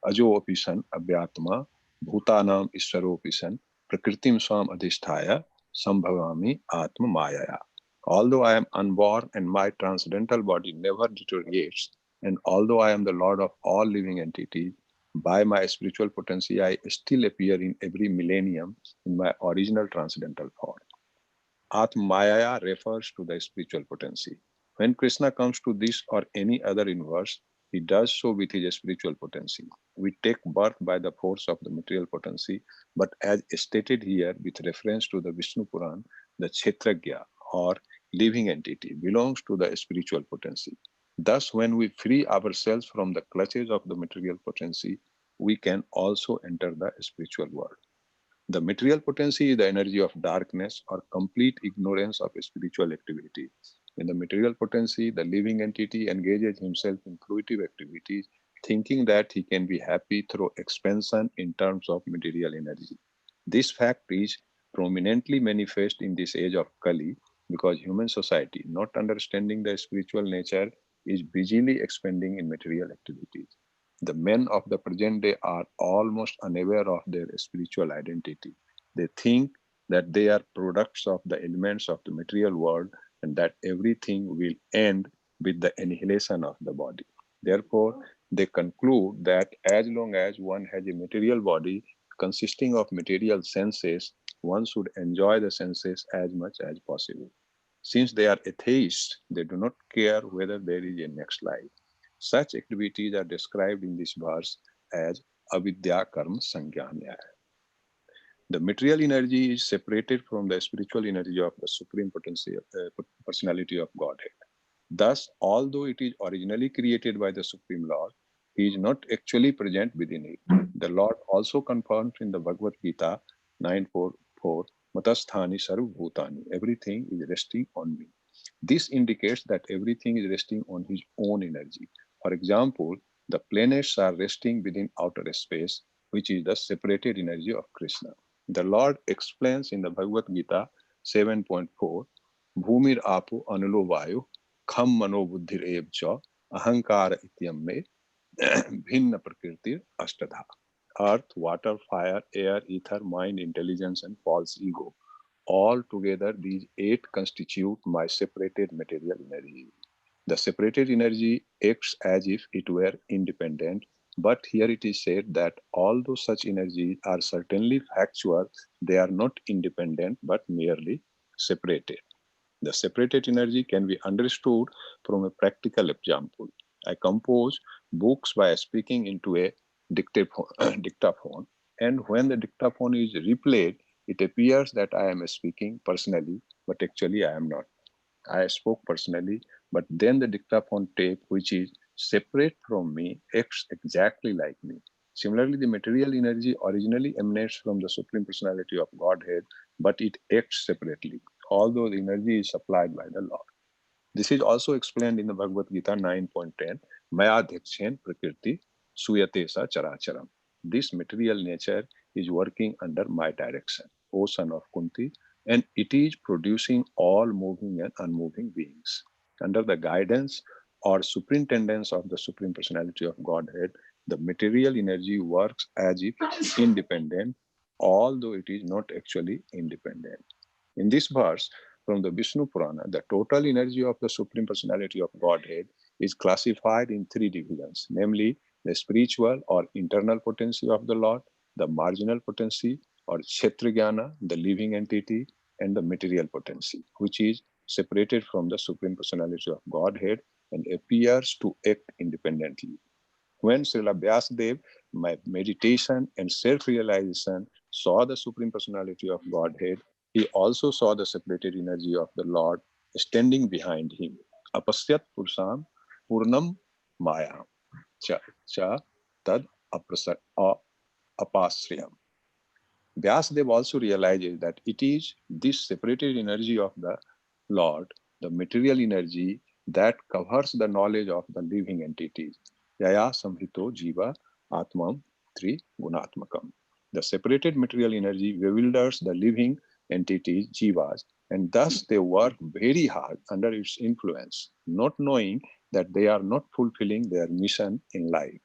Speaker 3: Ajo apisan abhyatma bhutanam iswaropisan prakritim swam adhisthaya sambhavami atma mayaya. Although I am unborn and my transcendental body never deteriorates, and although I am the Lord of all living entities, by my spiritual potency, I still appear in every millennium in my original transcendental form. Atmaya refers to the spiritual potency. When Krishna comes to this or any other inverse, he does so with his spiritual potency. We take birth by the force of the material potency, but as stated here with reference to the Vishnu Puran, the Kshetragya or living entity belongs to the spiritual potency. Thus, when we free ourselves from the clutches of the material potency, we can also enter the spiritual world. The material potency is the energy of darkness or complete ignorance of spiritual activity. In the material potency, the living entity engages himself in fruitive activities, thinking that he can be happy through expansion in terms of material energy. This fact is prominently manifest in this age of Kali because human society, not understanding the spiritual nature, is busily expanding in material activities. The men of the present day are almost unaware of their spiritual identity. They think that they are products of the elements of the material world and that everything will end with the annihilation of the body. Therefore, they conclude that as long as one has a material body consisting of material senses, one should enjoy the senses as much as possible. Since they are atheists, they do not care whether there is a next life. Such activities are described in this verse as avidya karma sangyanya. The material energy is separated from the spiritual energy of the supreme personality of Godhead. Thus, although it is originally created by the Supreme Lord, he is not actually present within it. The Lord also confirms in the Bhagavad Gita 9.4, Matasthani sarvabhutani, everything is resting on me. This indicates that everything is resting on his own energy. For example, the planets are resting within outer space, which is the separated energy of Krishna. The Lord explains in the Bhagavad Gita 7.4, Bhumir apu anulo vayu kham mano buddhir evcha ahankara ityam me bhinna prakritir ashtadha. Earth, water, fire, air, ether, mind, intelligence, and false ego. All together, these 8 constitute my separated material energy. The separated energy acts as if it were independent, but here it is said that although such energies are certainly factual, they are not independent but merely separated. The separated energy can be understood from a practical example. I compose books by speaking into a dictaphone, and when the dictaphone is replayed, it appears that I am speaking personally, but actually I am not. I spoke personally, but then the dictaphone tape, which is separate from me, acts exactly like me. Similarly, the material energy originally emanates from the Supreme Personality of Godhead, but it acts separately, although the energy is supplied by the Lord. This is also explained in the Bhagavad Gita 9.10, Maya Dhyakshen Prakriti Suyate Sa Characharam. This material nature is working under my direction, O son of Kunti, and it is producing all moving and unmoving beings. Under the guidance or superintendence of the Supreme Personality of Godhead, the material energy works as if independent, although it is not actually independent. In this verse from the Vishnu Purana, the total energy of the Supreme Personality of Godhead is classified in three divisions, namely the spiritual or internal potency of the Lord, the marginal potency or Kshetrajnana, the living entity, and the material potency, which is separated from the Supreme Personality of Godhead and appears to act independently. When Srila Vyasadeva, by meditation and self-realization, saw the Supreme Personality of Godhead, he also saw the separated energy of the Lord standing behind him. Apasyat Pursam Purnam Maya cha tad apasriyam. Vyasadeva also realizes that it is this separated energy of the Lord, the material energy, that covers the knowledge of the living entities. Yaya samhito jiva atmam tri gunatmakam. The separated material energy bewilders the living entities, jivas, and thus they work very hard under its influence, not knowing that they are not fulfilling their mission in life.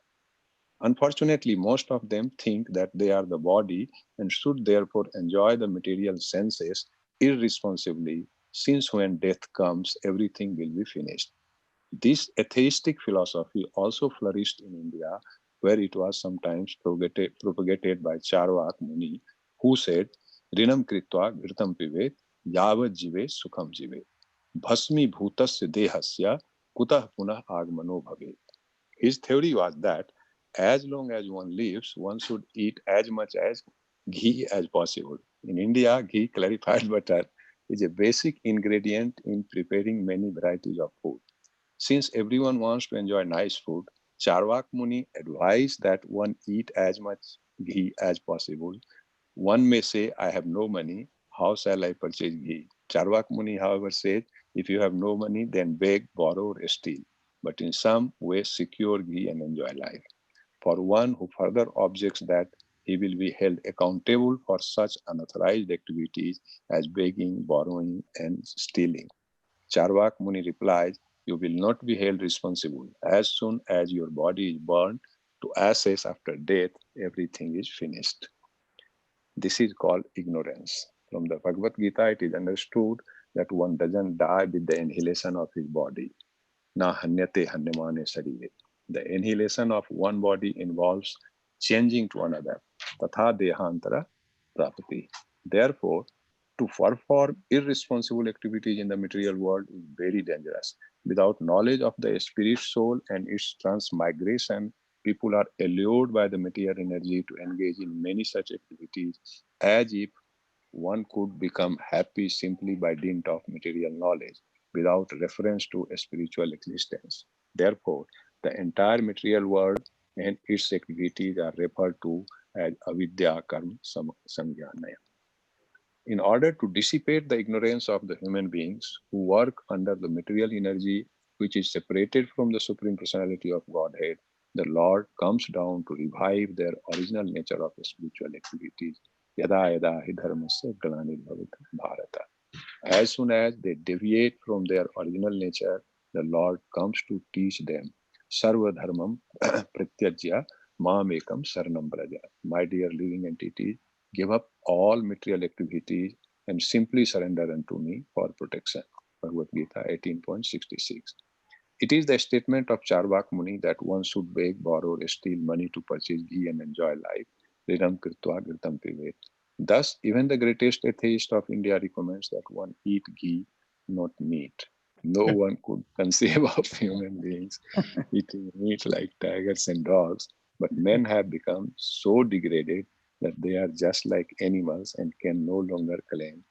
Speaker 3: Unfortunately, most of them think that they are the body and should therefore enjoy the material senses irresponsibly, since when death comes, everything will be finished. This atheistic philosophy also flourished in India, where it was sometimes propagated by Charvak Muni, who said, Rinam kritva ghritam pivet, yavat jive sukham jive. Bhasmi bhutasya dehasya kutah punah agmano bhavet. His theory was that as long as one lives, one should eat as much as ghee as possible. In India, ghee, clarified butter, is a basic ingredient in preparing many varieties of food. Since everyone wants to enjoy nice food, Charvak Muni advised that one eat as much ghee as possible. One may say, I have no money, how shall I purchase ghee? Charvak Muni, however, said, if you have no money, then beg, borrow, or steal. But in some way, secure ghee and enjoy life. For one who further objects that he will be held accountable for such unauthorized activities as begging, borrowing, and stealing, Charvak Muni replies, you will not be held responsible. As soon as your body is burned to ashes after death, everything is finished. This is called ignorance. From the Bhagavad Gita, it is understood that one doesn't die with the annihilation of his body. Na hanyate hanyamane sarire. The annihilation of one body involves changing to another. Tatha dehantara prapati. Therefore, to perform irresponsible activities in the material world is very dangerous. Without knowledge of the spirit soul and its transmigration, people are allured by the material energy to engage in many such activities as if one could become happy simply by dint of material knowledge without reference to a spiritual existence. Therefore, the entire material world and its activities are referred to as avidya karma samjnanaya. In order to dissipate the ignorance of the human beings who work under the material energy which is separated from the Supreme Personality of Godhead, the Lord comes down to revive their original nature of spiritual activities. Yada yada hi dharmasya glanirvavit bharata. As soon as they deviate from their original nature, the Lord comes to teach them. Sarva dharmam pratyajya mamekam saranam braja. My dear living entities, give up all material activities and simply surrender unto me for protection. Bhagavad Gita 18.66. It is the statement of Charvak Muni that one should beg, borrow, or steal money to purchase ghee and enjoy life. Ridam kritva gritam pivet. Thus, even the greatest atheist of India recommends that one eat ghee, not meat. No one could conceive of human beings eating meat like tigers and dogs, but men have become so degraded that they are just like animals and can no longer claim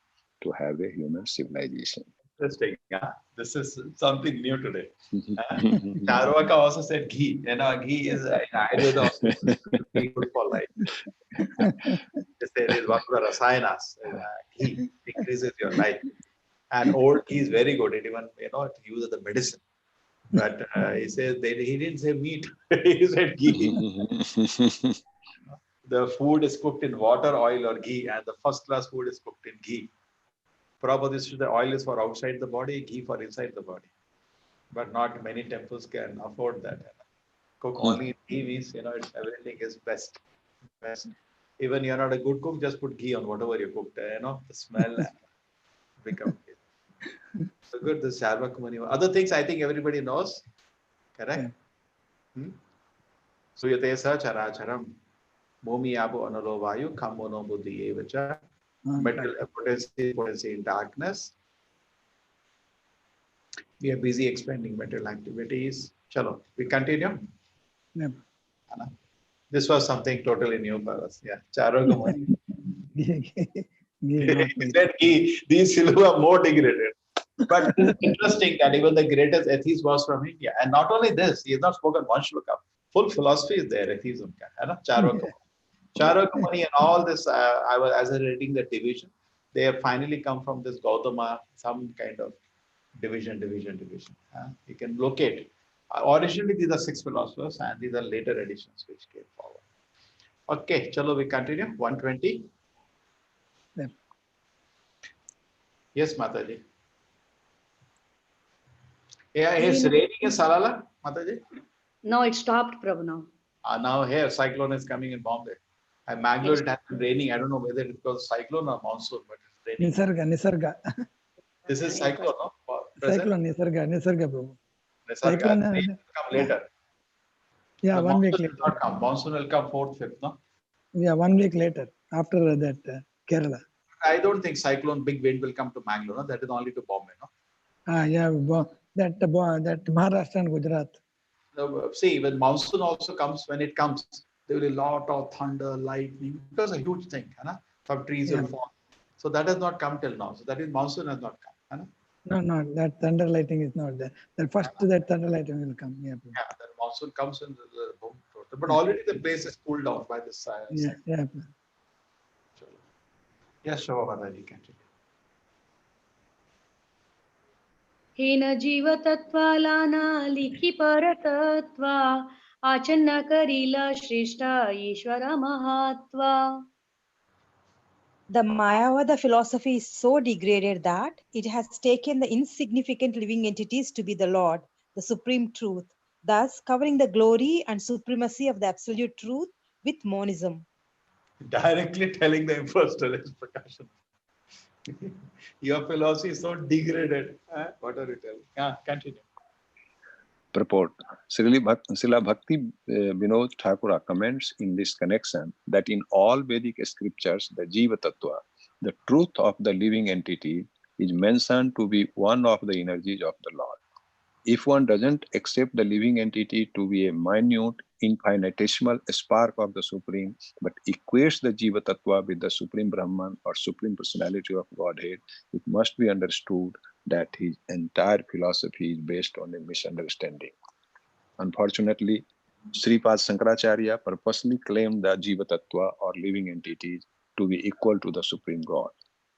Speaker 3: to have a human civilization.
Speaker 2: Interesting. Yeah, this is something new today. Charvaka also said ghee. You know, ghee is in Ayurveda also very good for life. They say it is one of the rasayanas. Ghee increases your life, and old ghee is very good. It even it used as a medicine. But he says he didn't say meat. He said ghee. The food is cooked in water, oil, or ghee, and the first class food is cooked in ghee. Probably the oil is for outside the body, ghee for inside the body. But not many temples can afford that. Cook only in ghee means everything is best. Best. Even you're not a good cook, just put ghee on whatever you cooked. The smell become so good. This Sarvakumani. Other things I think everybody knows. Correct. Suyate sa characharam. Bhumi abu analo vayu kammono buddhi evacha. Metal potency in darkness. We are busy expanding material activities. Chalo, we continue.
Speaker 5: Yep.
Speaker 2: This was something totally new for us. Yeah, Charvakumani. He said these Silu are more degraded. But it's interesting that even the greatest atheist was from India. And not only this, he has not spoken one shloka. Full philosophy is there, atheism. Charvakumani. Charvakumani and all this, as I was reading the division, they have finally come from this Gautama, some kind of division. You can locate. Originally, these are 6 philosophers, and these are later additions which came forward. Okay, chalo, we continue. 120.
Speaker 5: Yeah.
Speaker 2: Yes, Mataji. Yeah, it's raining in Salala, Mataji.
Speaker 1: No, it stopped, Prabhu, now.
Speaker 2: Now here, cyclone is coming in Bombay. And Mangalore, it has been raining. I don't know whether it was cyclone or monsoon, but it's raining.
Speaker 5: Nisarga.
Speaker 2: This is cyclone, no?
Speaker 5: Cyclone, Nisarga, Prabhu.
Speaker 2: Nisarga.
Speaker 5: Cyclone
Speaker 2: It will come later.
Speaker 5: Yeah,
Speaker 2: the
Speaker 5: 1 week
Speaker 2: monsoon
Speaker 5: later.
Speaker 2: will not come. Monsoon will come 4th, 5th, no?
Speaker 5: Yeah, 1 week later, after that, Kerala.
Speaker 2: I don't think cyclone, big wind will come to Mangalore, no? That is only to Bombay, no?
Speaker 5: Yeah, that Maharashtra and Gujarat.
Speaker 2: See, when monsoon also comes, when it comes, there will be a lot of thunder, lightning. It was a huge thing, some trees will fall. So that has not come till now. So that is monsoon has not come.
Speaker 5: No, that thunder lightning is not there. First that thunder lightning will come. Yeah,
Speaker 2: the monsoon comes in the boom. But already the place is cooled down by this.
Speaker 5: Yeah.
Speaker 2: Yes, Shobha, you continue.
Speaker 1: हेन जीवतत्त्वालाना लिखि परतत्त्वा आचन्न करीला श्रेष्ठ ईश्वर महात्वा.
Speaker 6: The Mayavada philosophy is so degraded that it has taken the insignificant living entities to be the Lord, the supreme truth, thus covering the glory and supremacy of the absolute truth with monism.
Speaker 2: Directly telling the impostor is Prakashananda. Your philosophy is so degraded. What are you telling? Continue.
Speaker 3: Purport. Srila Bhakti Vinod Thakura comments in this connection that in all Vedic scriptures, the Jiva Tattva, the truth of the living entity, is mentioned to be one of the energies of the Lord. If one doesn't accept the living entity to be a minute, infinitesimal spark of the Supreme, but equates the Jiva Tattva with the Supreme Brahman or Supreme Personality of Godhead, it must be understood that his entire philosophy is based on a misunderstanding. Unfortunately, Sripad Shankaracharya purposely claimed the Jiva Tattva or living entities to be equal to the Supreme God.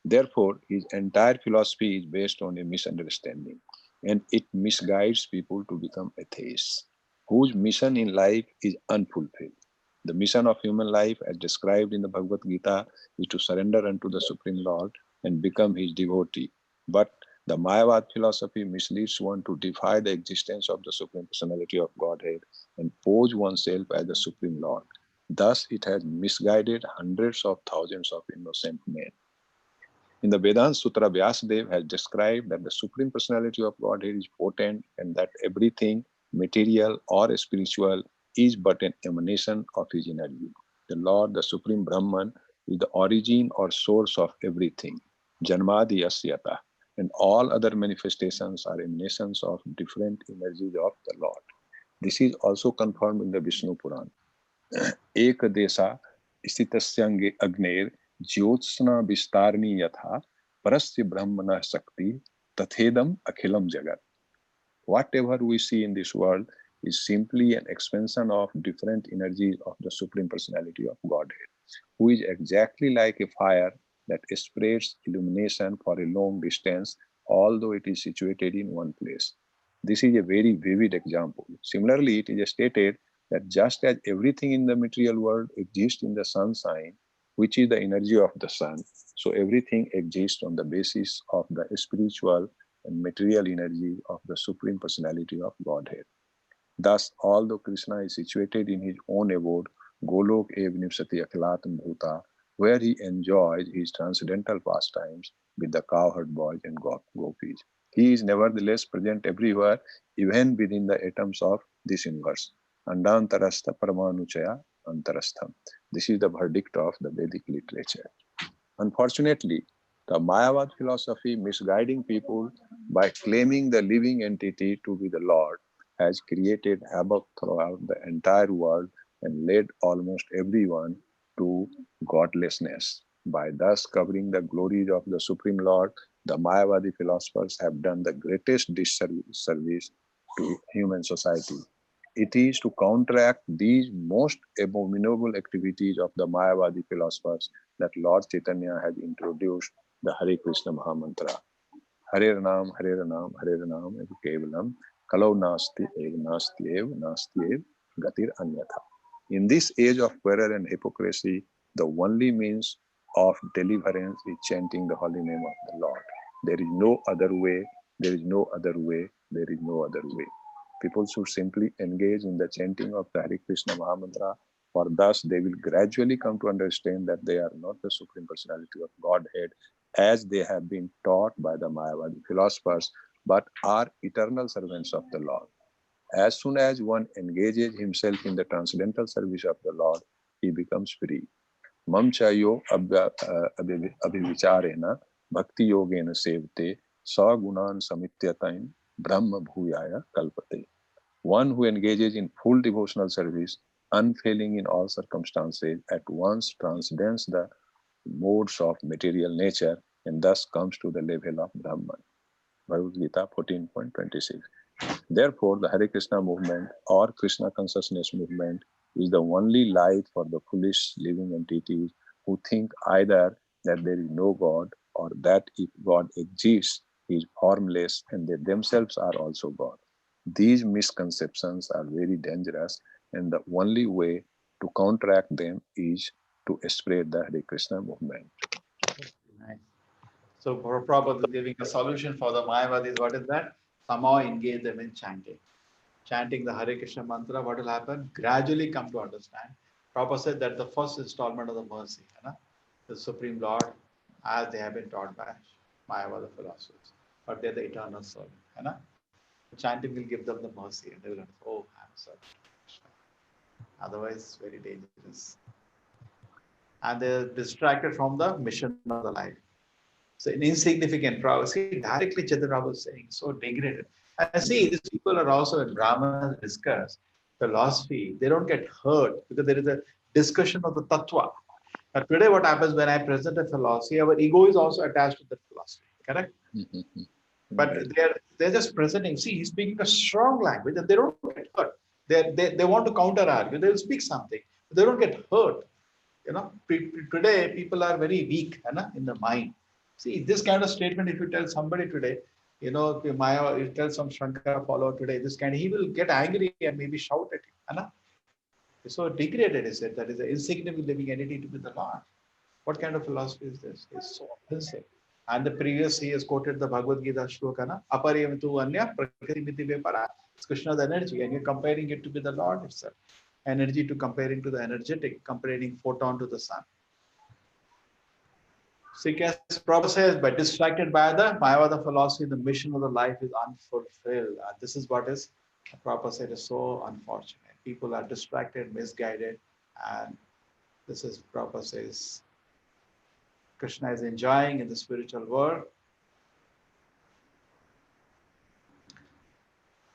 Speaker 3: Therefore, his entire philosophy is based on a misunderstanding, and it misguides people to become atheists, whose mission in life is unfulfilled. The mission of human life, as described in the Bhagavad Gita, is to surrender unto the Supreme Lord and become his devotee. But the Mayavad philosophy misleads one to defy the existence of the Supreme Personality of Godhead and pose oneself as the Supreme Lord. Thus, it has misguided hundreds of thousands of innocent men. In the Vedanta Sutra, Vyasadeva has described that the Supreme Personality of Godhead is potent and that everything, material or spiritual, is but an emanation of his energy. The Lord, the Supreme Brahman, is the origin or source of everything, Janmadi Asyata, and all other manifestations are emanations of different energies of the Lord. This is also confirmed in the Vishnu Puran. Ekadesa Istitasya Agner Jyotsna Vistarni Yatha Parasya Brahmana Sakti Tathedam akhilam jagat. Whatever we see in this world is simply an expansion of different energies of the Supreme Personality of Godhead, who is exactly like a fire that spreads illumination for a long distance, although it is situated in one place. This is a very vivid example. Similarly, it is stated that just as everything in the material world exists in the sunshine, which is the energy of the sun, so everything exists on the basis of the spiritual and material energy of the Supreme Personality of Godhead. Thus, although Krishna is situated in his own abode, Golok Ev Nipsati Akhilatam Bhuta, where he enjoys his transcendental pastimes with the cowherd boys and gopis, he is nevertheless present everywhere, even within the atoms of this universe. Andantarastha Paramanuchaya Antarastham. This is the verdict of the Vedic literature. Unfortunately, the Mayavad philosophy, misguiding people by claiming the living entity to be the Lord, has created havoc throughout the entire world and led almost everyone to godlessness. By thus covering the glories of the Supreme Lord, the Mayavadi philosophers have done the greatest disservice to human society. It is to counteract these most abominable activities of the Mayavadi philosophers that Lord Chaitanya has introduced the Hare Krishna Mahamantra. Hare Nam, Hare Nam, Hare Nam, Eva Kevalam, Kalau Nasti, Eva Nasti, Eva Nasti, Eva Gatir Anyatha. In this age of error and hypocrisy, the only means of deliverance is chanting the holy name of the Lord. There is no other way, there is no other way, there is no other way. People should simply engage in the chanting of the Hare Krishna Mahamantra, for thus they will gradually come to understand that they are not the Supreme Personality of Godhead as they have been taught by the Mayavadi philosophers, but are eternal servants of the Lord. As soon as one engages himself in the transcendental service of the Lord, he becomes free. Mam chayo abhivicharena bhakti yogena sevte sa gunan samityatain brahma bhuyaya kalpate. One who engages in full devotional service, unfailing in all circumstances, at once transcends the modes of material nature and thus comes to the level of Brahman. Bhagavad Gita 14.26. Therefore, the Hare Krishna movement or Krishna consciousness movement is the only light for the foolish living entities who think either that there is no God or that if God exists, he is formless and they themselves are also God. These misconceptions are very dangerous, and the only way to counteract them is to spread the Hare Krishna movement.
Speaker 2: Nice. So Prabhupada is giving a solution for the Mayavadis. What is that? Somehow engage them in chanting. Chanting the Hare Krishna mantra, what will happen? Gradually come to understand. Prabhupada said that the first installment of the mercy, the Supreme Lord, as they have been taught by Mayavada philosophers. But they're the eternal soul. Chanting will give them the mercy and they will understand, oh, I'm sorry. Otherwise, it's very dangerous. And they're distracted from the mission of the life. So an insignificant problem. See, directly Chaitanya was saying, so degraded. And see, these people are also, when Brahmanas discuss philosophy, they don't get hurt because there is a discussion of the tattva. But today what happens when I present a philosophy, our ego is also attached to that philosophy, correct? But they're just presenting. See, he's speaking a strong language and they don't get hurt. They want to counter argue. They will speak something. But they don't get hurt. Today people are very weak in the mind. See, this kind of statement, if you tell somebody today, Maya, you tell some Shankara follower today, this kind, he will get angry and maybe shout at you. It's so degraded, is it? That is an insignificant living entity to be the Lord. What kind of philosophy is this? It's so offensive. And the previous, he has quoted the Bhagavad Gita shloka, Apariyamtu anya prakriti vepara. It's Krishna's energy, and you're comparing it to be the Lord itself. Energy to comparing to the energetic, comparing photon to the sun. So, as Prabhupada says, but distracted by the Mayavada philosophy, the mission of the life is unfulfilled. This is what is Prabhupada said is so unfortunate. People are distracted, misguided, and this is Prabhupada says Krishna is enjoying in the spiritual world.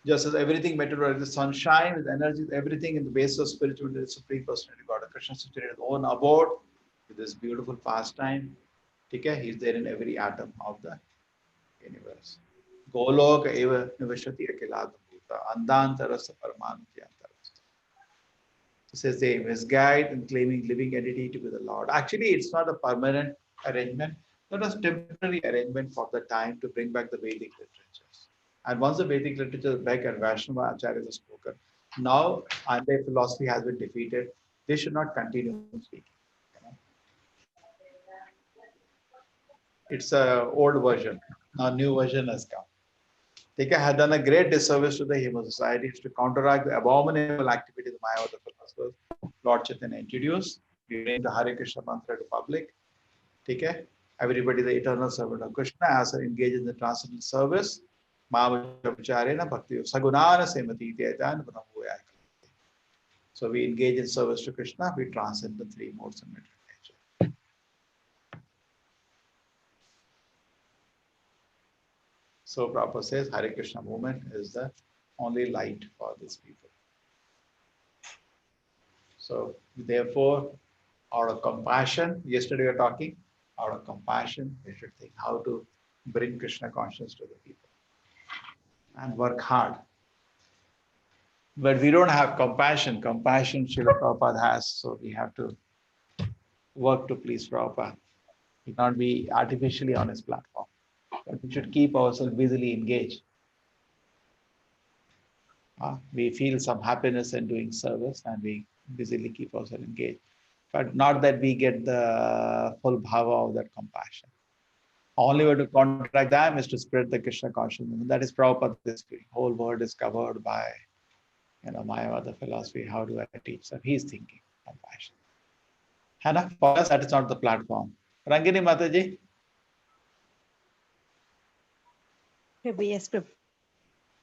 Speaker 2: Just as everything material, the sunshine, with energy, everything in the base of spirituality, the Supreme Personality God, Krishna situated his own abode with this beautiful pastime. Okay? He's there in every atom of the universe. Goloka eva nivashati akiladam bhuta andantarasa paramanutyantarasa. It says they misguide and claiming living entity to be the Lord. Actually, it's not a permanent arrangement. That was temporary arrangement for the time to bring back the Vedic literatures. And once the Vedic literature is back and Vaishnava Acharyas have spoken, now anti-philosophy has been defeated. They should not continue speaking. It's a old version. Now new version has come. Tika had done a great disservice to the Hindu society to counteract the abominable activities of Mayavada philosophers. Lord Chaitanya introduced, giving the Hare Krishna mantra to public. Okay? Everybody, the eternal servant of Krishna, as engaged in the transcendental service. Mamacharena Bhakti Sagunana Semati Tyajan Brahmoya. So we engage in service to Krishna, we transcend the three modes of material nature. So Prabhupada says Hare Krishna movement is the only light for these people. So therefore, out of compassion, yesterday we were talking, out of compassion, we should think how to bring Krishna consciousness to the people and work hard. But we don't have compassion. Compassion Srila Prabhupada has, so we have to work to please Prabhupada. We cannot be artificially on his platform. But we should keep ourselves busily engaged. We feel some happiness in doing service and we busily keep ourselves engaged. But not that we get the full bhava of that compassion. Only way to counteract them is to spread the Krishna consciousness. That is Prabhupada's doing. Whole world is covered by Mayavada philosophy. How do I teach them? He's thinking compassion. Hannah, for us, that is not the platform. Rangini Mataji?
Speaker 6: Yes, Prabhu.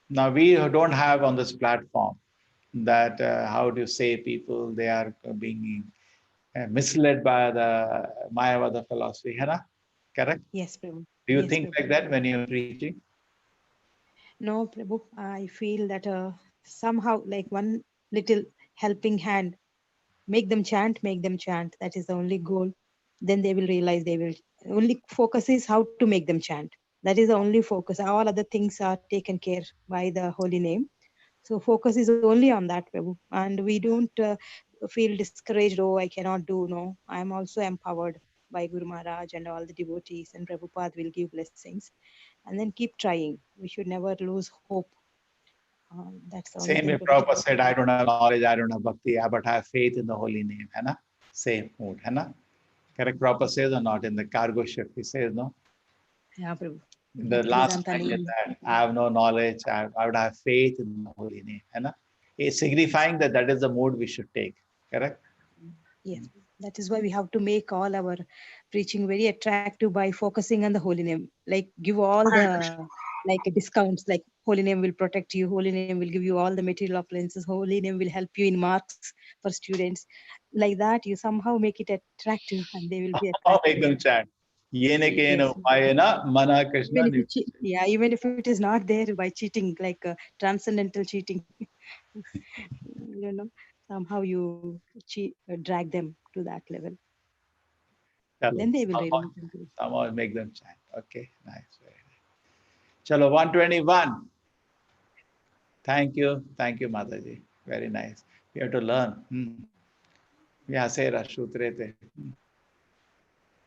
Speaker 2: Now, we don't have on this platform that, how do you say, people, they are being misled by the Mayavada philosophy. Hannah, correct?
Speaker 6: Yes, Prabhu.
Speaker 2: Do you
Speaker 6: Yes,
Speaker 2: think
Speaker 6: Prabhu.
Speaker 2: like that when you're preaching?
Speaker 6: No, Prabhu. I feel that somehow like one little helping hand, make them chant, make them chant. That is the only goal. Then they will realize they will. Only focus is how to make them chant. That is the only focus. All other things are taken care by the holy name. So focus is only on that, Prabhu. And we don't feel discouraged. Oh, I cannot do. No, I am also empowered by Guru Maharaj and all the devotees, and Prabhupada will give blessings. And then keep trying. We should never lose hope. That's the only
Speaker 2: Same
Speaker 6: thing.
Speaker 2: way Prabhupada said, I don't have knowledge, I don't have bhakti, but I have faith in the holy name. Hannah? Same mood. Hannah? Correct? Prabhupada says or not in the cargo ship? He says, no?
Speaker 6: Yeah, Prabhu.
Speaker 2: The last line is that I have no knowledge, I would have faith in the holy name. Hannah? It's signifying that that is the mood we should take. Correct?
Speaker 6: Yes. That is why we have to make all our preaching very attractive by focusing on the holy name. Like give all the like discounts, like holy name will protect you, holy name will give you all the material opulences, holy name will help you in marks for students. Like that, you somehow make it attractive and they will be
Speaker 2: How
Speaker 6: attracted.
Speaker 2: make them chant? Yene
Speaker 6: Yes.
Speaker 2: kena upayena mana Krishna.
Speaker 6: Even if yeah, even if it is not there by cheating, like transcendental cheating, somehow you drag them to that level. Then they will realize.
Speaker 2: Somehow make them chant. Okay, nice, very nice. Chalo, 121. Thank you, Mataji. Very nice. We have to learn. Vyasera Shutrete.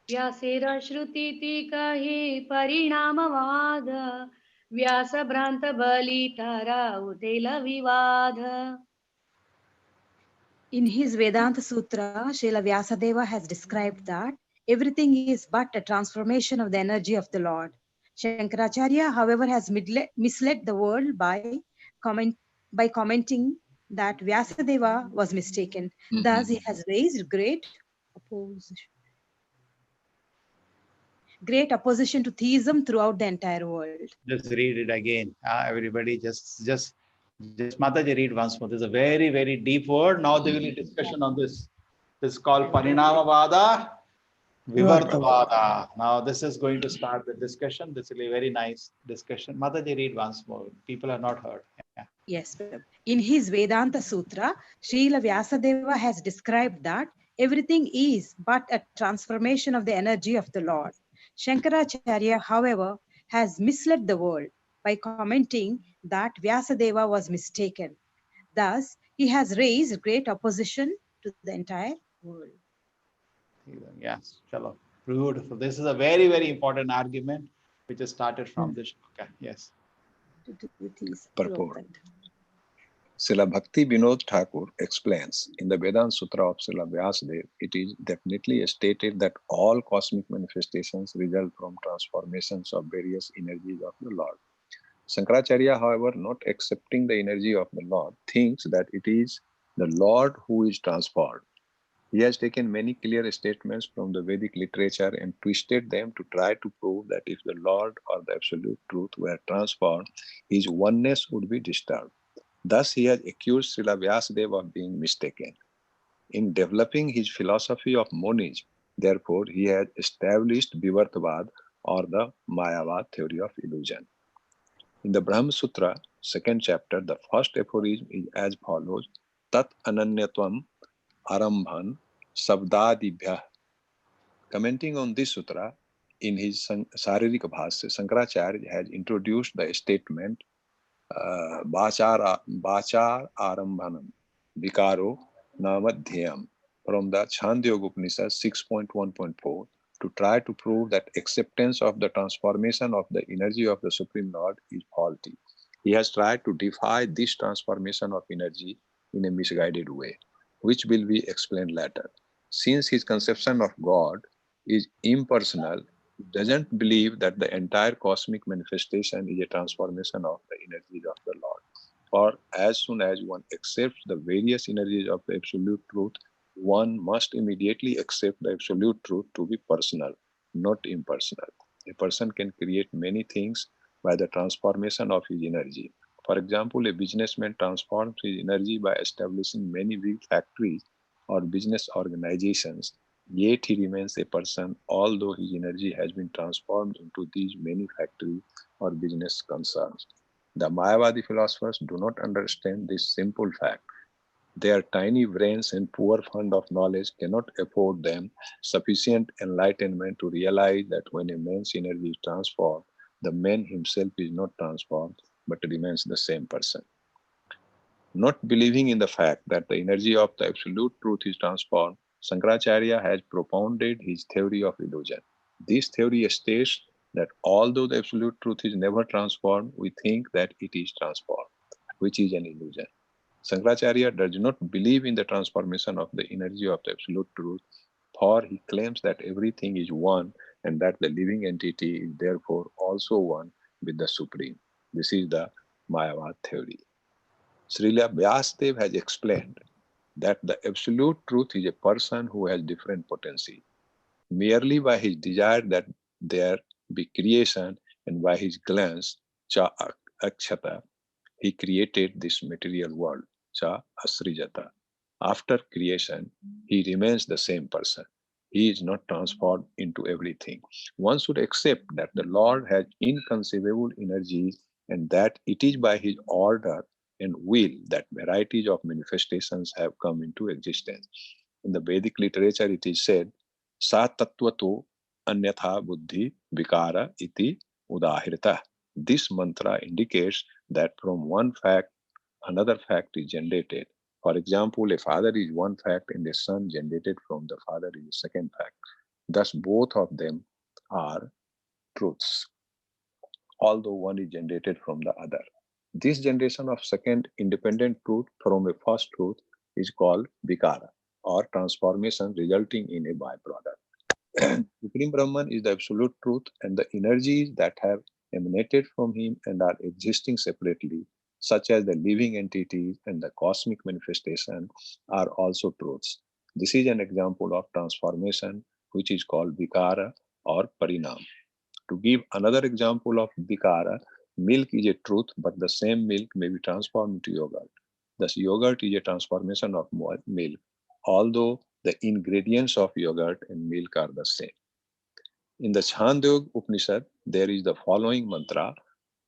Speaker 1: व्यासेरा श्रुतीति कहि परिणामवाद व्यास भ्रांत बलितारा उदेल विवाद.
Speaker 6: In his Vedanta Sutra, Srila Vyasadeva has described that everything is but a transformation of the energy of the Lord. Shankaracharya, however, has misled the world by commenting that Vyasadeva was mistaken. Thus, he has raised great opposition to theism throughout the entire world.
Speaker 2: Just read it again. Everybody just Mataji read once more. This is a very, very deep word. Now there will be discussion on this. This is called Parinamavada, Vivartavada. Now this is going to start the discussion. This will be a very nice discussion. Mataji read once more. People have not heard. Yeah.
Speaker 6: Yes. In his Vedanta Sutra, Srila Vyasadeva has described that everything is but a transformation of the energy of the Lord. Shankaracharya, however, has misled the world by commenting that Vyasadeva was mistaken. Thus, he has raised great opposition to the entire world.
Speaker 2: Yes, chalo. Beautiful. This is a very, very important argument which is started from this shloka. Yes.
Speaker 3: Purport. Srila Bhakti Vinod Thakur explains in the Vedanta Sutra of Srila Vyasadeva, it is definitely stated that all cosmic manifestations result from transformations of various energies of the Lord. Shankaracharya, however, not accepting the energy of the Lord, thinks that it is the Lord who is transformed. He has taken many clear statements from the Vedic literature and twisted them to try to prove that if the Lord or the Absolute Truth were transformed, his oneness would be disturbed. Thus, he has accused Srila Vyasadeva of being mistaken. In developing his philosophy of monism, therefore, he has established Vivartavad or the Mayavad theory of illusion. In the Brahma Sutra, second chapter, the first aphorism is as follows: Tat ananyatvam arambhan sabdadibhyah. Commenting on this sutra, in his Saririka Bhasya, Shankaracharya has introduced the statement Bachar Arambhanam Vikaro Namadhyam from the Chandogya Upanishad 6.1.4 to try to prove that acceptance of the transformation of the energy of the Supreme Lord is faulty. He has tried to defy this transformation of energy in a misguided way, which will be explained later. Since his conception of God is impersonal, he doesn't believe that the entire cosmic manifestation is a transformation of the energies of the Lord. For as soon as one accepts the various energies of the Absolute Truth, one must immediately accept the Absolute Truth to be personal, not impersonal. A person can create many things by the transformation of his energy. For example, a businessman transforms his energy by establishing many big factories or business organizations, yet he remains a person although his energy has been transformed into these many factories or business concerns. The Mayavadi philosophers do not understand this simple fact. Their tiny brains and poor fund of knowledge cannot afford them sufficient enlightenment to realize that when a man's energy is transformed, the man himself is not transformed but remains the same person. Not believing in the fact that the energy of the Absolute Truth is transformed, Shankaracharya has propounded his theory of illusion. This theory states that although the Absolute Truth is never transformed, we think that it is transformed, which is an illusion. Shankaracharya does not believe in the transformation of the energy of the Absolute Truth, for he claims that everything is one and that the living entity is therefore also one with the Supreme. This is the Mayavad theory. Srila Vyasadeva has explained that the Absolute Truth is a person who has different potency. Merely by his desire that there be creation and by his glance, cha akshata, he created this material world, cha asrijata. After creation, he remains the same person. He is not transformed into everything. One should accept that the Lord has inconceivable energies and that it is by his order and will that varieties of manifestations have come into existence. In the Vedic literature, it is said, Sa tattvato anyatha buddhi vikara iti udahirita. This mantra indicates that from one fact, another fact is generated. For example, a father is one fact and a son generated from the father is a second fact. Thus, both of them are truths, although one is generated from the other. This generation of second independent truth from a first truth is called vikara, or transformation resulting in a byproduct. Supreme Brahman is the absolute truth, and the energies that have emanated from him and are existing separately, such as the living entities and the cosmic manifestation, are also truths. This is an example of transformation, which is called vikara or parinam. To give another example of vikara, milk is a truth, but the same milk may be transformed into yogurt. Thus, yogurt is a transformation of milk, although the ingredients of yogurt and milk are the same. In the Chandogya Upanishad, there is the following mantra,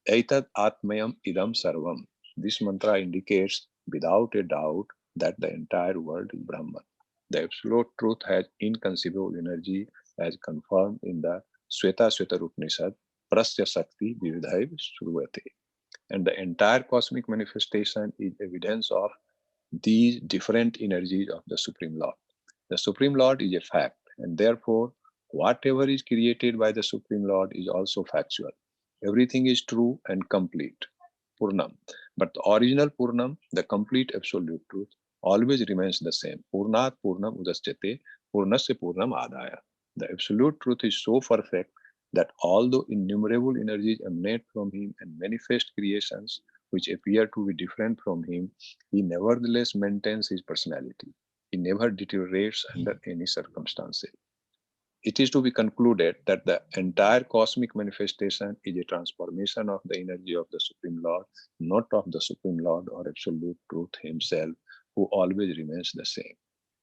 Speaker 3: Etad Atmayam Idam Sarvam. This mantra indicates without a doubt that the entire world is Brahman. The absolute truth has inconceivable energy as confirmed in the Sweta Upanishad prasya sakti vividhaiv shruvate. And the entire cosmic manifestation is evidence of these different energies of the Supreme Lord. The Supreme Lord is a fact, and therefore, whatever is created by the Supreme Lord is also factual. Everything is true and complete, Purnam. But the original Purnam, the complete absolute truth, always remains the same. Purnat Purnam Udaschate, Purnasya Purnam Adaya. The absolute truth is so perfect that although innumerable energies emanate from him and manifest creations which appear to be different from him, he nevertheless maintains his personality. He never deteriorates under any circumstances. It is to be concluded that the entire cosmic manifestation is a transformation of the energy of the Supreme Lord, not of the Supreme Lord or Absolute Truth himself, who always remains the same.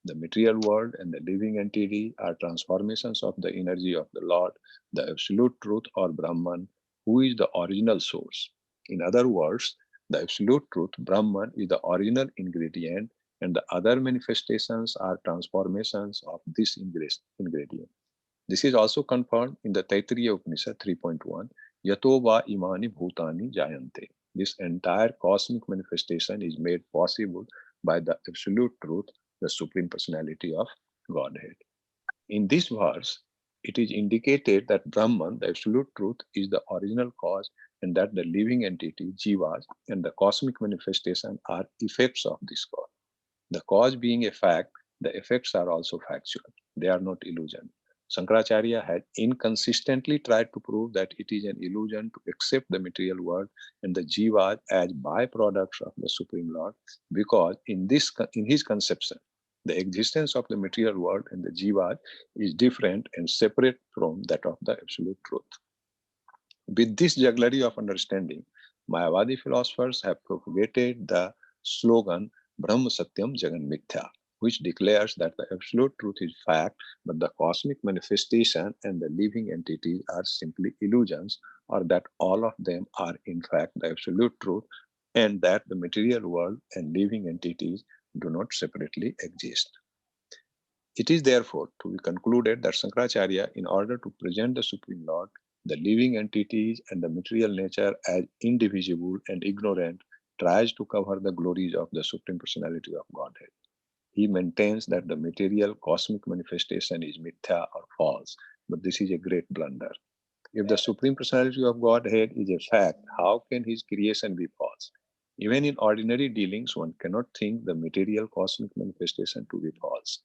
Speaker 3: The material world and the living entity are transformations of the energy of the Lord, the Absolute Truth or Brahman, who is the original source. In other words, the Absolute Truth, Brahman, is the original ingredient, and the other manifestations are transformations of this ingredient. This is also confirmed in the Taittiriya Upanishad 3.1, Yato va imani bhutani jayante. This entire cosmic manifestation is made possible by the Absolute Truth, the Supreme Personality of Godhead. In this verse, it is indicated that Brahman, the Absolute Truth, is the original cause, and that the living entity, Jivas, and the cosmic manifestation are effects of this cause. The cause being a fact, the effects are also factual. They are not illusion. Shankaracharya had inconsistently tried to prove that it is an illusion to accept the material world and the jivas as byproducts of the Supreme Lord, because in his conception, the existence of the material world and the jivas is different and separate from that of the Absolute Truth. With this jugglery of understanding, Mayavadi philosophers have propagated the slogan Brahma Satyam Jagan Mithya, which declares that the Absolute Truth is fact, but the cosmic manifestation and the living entities are simply illusions, or that all of them are in fact the Absolute Truth, and that the material world and living entities do not separately exist. It is therefore to be concluded that Shankaracharya, in order to present the Supreme Lord, the living entities and the material nature as indivisible and ignorant, tries to cover the glories of the Supreme Personality of Godhead. He maintains that the material cosmic manifestation is mithya or false, but this is a great blunder. If the Supreme Personality of Godhead is a fact, how can his creation be false? Even in ordinary dealings, one cannot think the material cosmic manifestation to be false.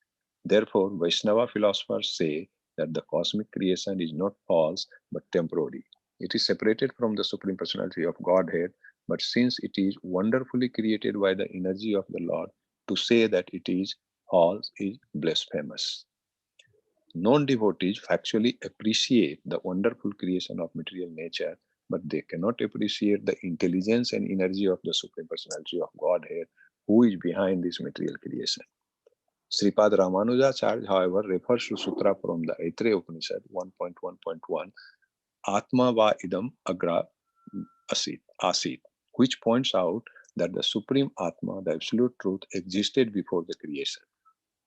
Speaker 3: Therefore, Vaishnava philosophers say that the cosmic creation is not false but temporary. It is separated from the Supreme Personality of Godhead, but since it is wonderfully created by the energy of the Lord, to say that it is false is blasphemous. Non-devotees factually appreciate the wonderful creation of material nature, but they cannot appreciate the intelligence and energy of the Supreme Personality of Godhead, who is behind this material creation. Sripad Ramanujacharya, however, refers to sutra from the Aitreya Upanishad 1.1.1, Atma va idam agra asit, which points out that the Supreme Atma, the Absolute Truth, existed before the creation.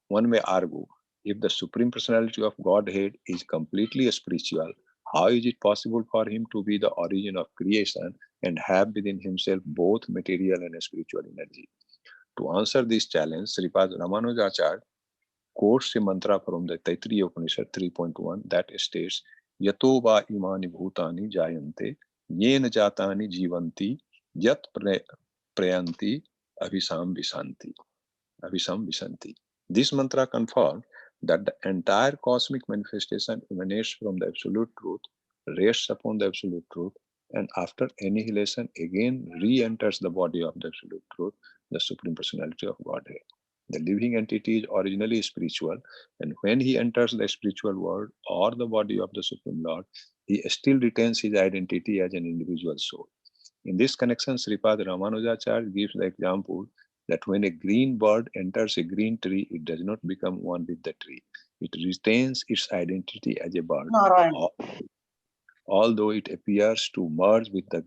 Speaker 3: One may argue, if the Supreme Personality of Godhead is completely spiritual, how is it possible for him to be the origin of creation and have within himself both material and spiritual energy? To answer this challenge, Sripad Ramanujacharya quotes a mantra from the Taittiriya Upanishad 3.1 that states, Yato va imani bhutani jayante, yena jatani jivanti, yat prayanti abhisam visanti. This mantra confirms that the entire cosmic manifestation emanates from the Absolute Truth, rests upon the Absolute Truth, and after annihilation again re-enters the body of the Absolute Truth, the Supreme Personality of Godhead. The living entity is originally spiritual, and when he enters the spiritual world or the body of the Supreme Lord, he still retains his identity as an individual soul. In this connection, Sripad Ramanujacharya gives the example that when a green bird enters a green tree, it does not become one with the tree. It retains its identity as a bird, although it appears to merge with the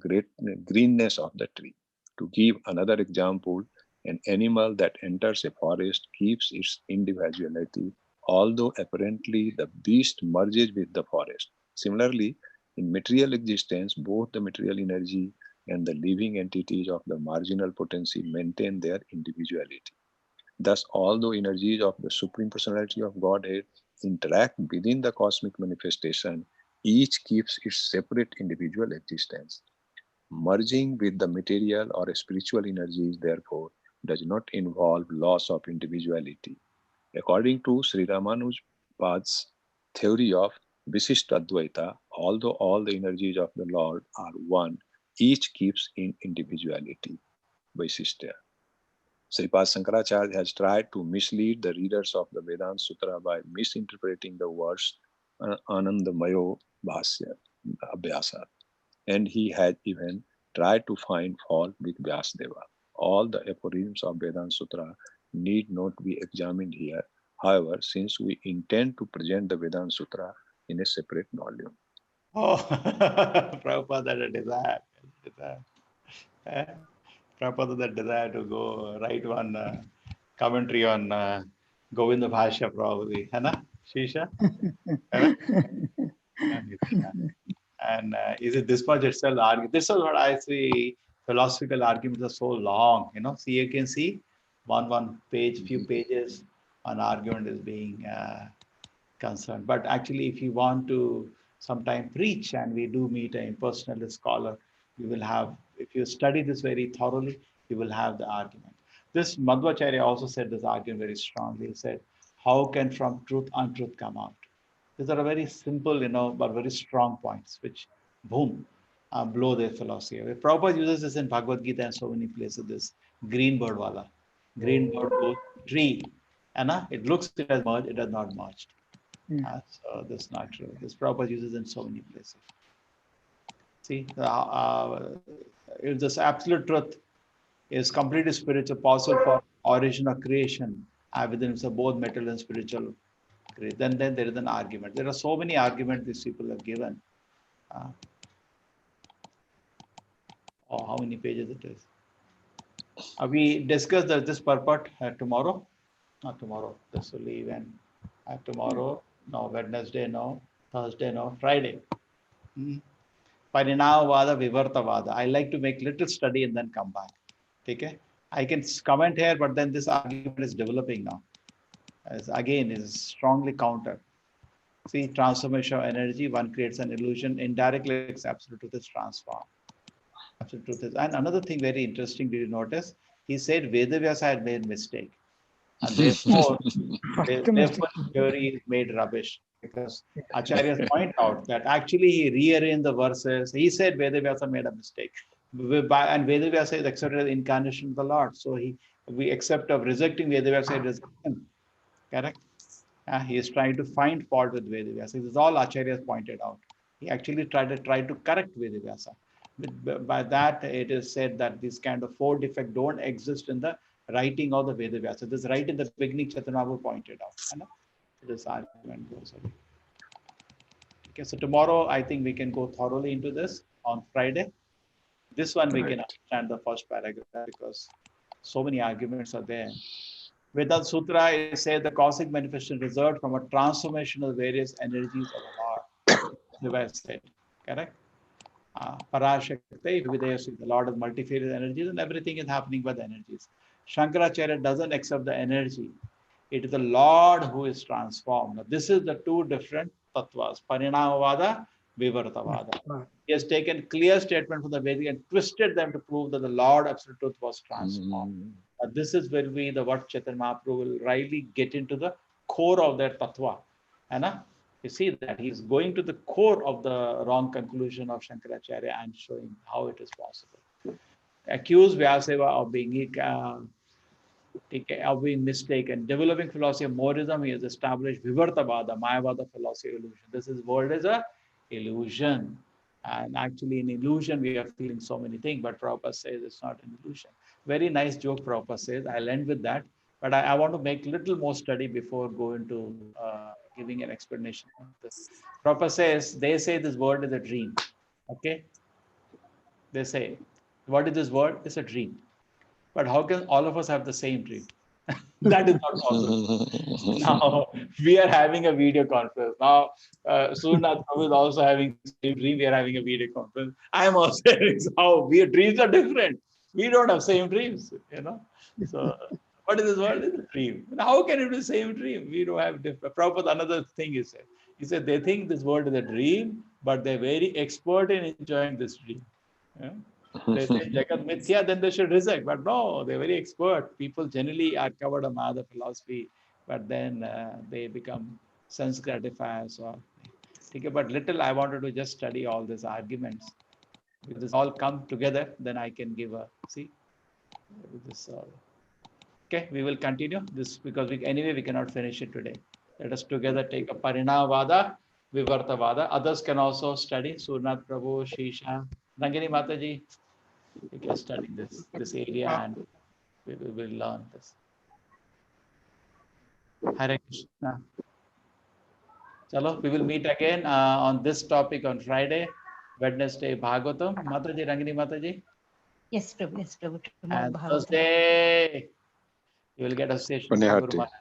Speaker 3: greenness of the tree. To give another example, an animal that enters a forest keeps its individuality, although apparently the beast merges with the forest. Similarly, In material existence, both the material energy and the living entities of the marginal potency maintain their individuality. Thus, although energies of the Supreme Personality of Godhead interact within the cosmic manifestation, each keeps its separate individual existence. Merging with the material or spiritual energies, therefore, does not involve loss of individuality. According to Sri Ramanujapad's theory of Visishtadvaita, although all the energies of the Lord are one, each keeps in individuality. Vaisishtya. Sripad Shankaracharya has tried to mislead the readers of the Vedanta Sutra by misinterpreting the words Anandamayo Bhasya, Abhyasa, and he had even tried to find fault with Vyasadeva. All the aphorisms of Vedanta Sutra need not be examined here. However, since we intend to present the Vedanta Sutra in a separate volume.
Speaker 2: Oh, Prabhupada had a desire. Eh? Prabhupada that desire to go write one commentary on Govinda Bhashya probably. Hai na, Shisha? And is it this much itself argue? This is what I see. Philosophical arguments are so long. See, you can see one page, few pages, an argument is being concerned. But actually, if you want to sometime preach, and we do meet an impersonalist scholar, you will have, if you study this very thoroughly, you will have the argument. This Madhvacharya also said this argument very strongly. He said, how can from truth untruth come out? These are very simple, but very strong points, which, boom, blow their philosophy away. Prabhupada uses this in Bhagavad Gita and so many places, this green bird wala. Green bird goes tree. And it looks it has merged, it has not merged. So this is not true. This Prabhupada uses in so many places. See, if this absolute truth is completely spiritual, possible for origin or creation, within both material and spiritual, then there is an argument. There are so many arguments these people have given. How many pages it is? We discussed this purport tomorrow. Not tomorrow. This will leave and tomorrow. No, Wednesday. No, Thursday. No, Friday. Parinavada, Vivartavada. I like to make little study and then come back. Okay? I can comment here, but then this argument is developing now. Again, is strongly countered. See, transformation of energy, one creates an illusion, indirectly absolute truth is transformed. Absolute truth is, and another thing very interesting, did you notice? He said Vedavyasa had made mistake. And therefore theory is made rubbish. Because Acharyas point out that actually he rearranged the verses. He said Vedavyasa made a mistake. And Vedavyasa is accepted as the incarnation of the Lord. So we accept of rejecting Vedavyasa as correct. He is trying to find fault with Vedavyasa. This is all Acharyas pointed out. He actually tried to correct Vedavyasa. By that, it is said that this kind of four defects don't exist in the writing of the Vedavyasa. This right in the beginning, Chaitanya pointed out. This argument goes away. Okay, so tomorrow I think we can go thoroughly into this. On Friday, this one we can understand the first paragraph because so many arguments are there. Vedanta Sutra is said the cosmic manifestation result from a transformation of various energies of the Lord. Shiva said, correct? Parashakti, the Lord has multifarious energies and everything is happening by the energies. Shankaracharya doesn't accept the energy. It is the Lord who is transformed. Now, this is the two different tattvas, Parinamavada, Vivartavada. He has taken clear statement from the Vedic and twisted them to prove that the Lord Absolute Truth was transformed. This is where the what Chaitanya Mahaprabhu will rightly get into the core of that tattva. You see that he's going to the core of the wrong conclusion of Shankaracharya and showing how it is possible. Accuse Vyasadeva of being mistaken. Developing philosophy of monism, he has established Vivartavada, Mayavada philosophy of illusion. This is world is a illusion. And actually in illusion, we are feeling so many things, but Prabhupada says it's not an illusion. Very nice joke Prabhupada says. I'll end with that. But I want to make little more study before going to giving an explanation of this. Prabhupada says, they say this word is a dream. Okay? They say, what is this word? It's a dream. But how can all of us have the same dream? That is not possible. Now we are having a video conference. Now Surnath Prabhu is also having the same dream. We are having a video conference. I am also having how we dreams are different. We don't have same dreams, you know. So what is this world? Is a dream. How can it be the same dream? We don't have different. Prabhupada, another thing he said. He said they think this world is a dream, but they're very expert in enjoying this dream. Yeah? They say Jagat Mithya, then they should reject. But no, they're very expert. People generally are covered on other philosophy, but then they become sense gratifiers. Or, okay, but little I wanted to just study all these arguments. If this all come together, then I can give a see. This okay, we will continue this because anyway we cannot finish it today. Let us together take a Parinavada, Vivartavada. Others can also study. Surnath Prabhu, Shisha, Rangini Mataji. We can study this area and we will learn this. Hare Krishna. Chalo, we will meet again on this topic on Friday, Wednesday Bhagavatam. Mataji, Rangini Mataji.
Speaker 6: Yes, Prabhu. Yes, Prabhu. Tomorrow
Speaker 2: And
Speaker 6: Bhagavatam.
Speaker 2: Thursday, you will get a session from Guru
Speaker 3: Punyati.
Speaker 2: Maharaj.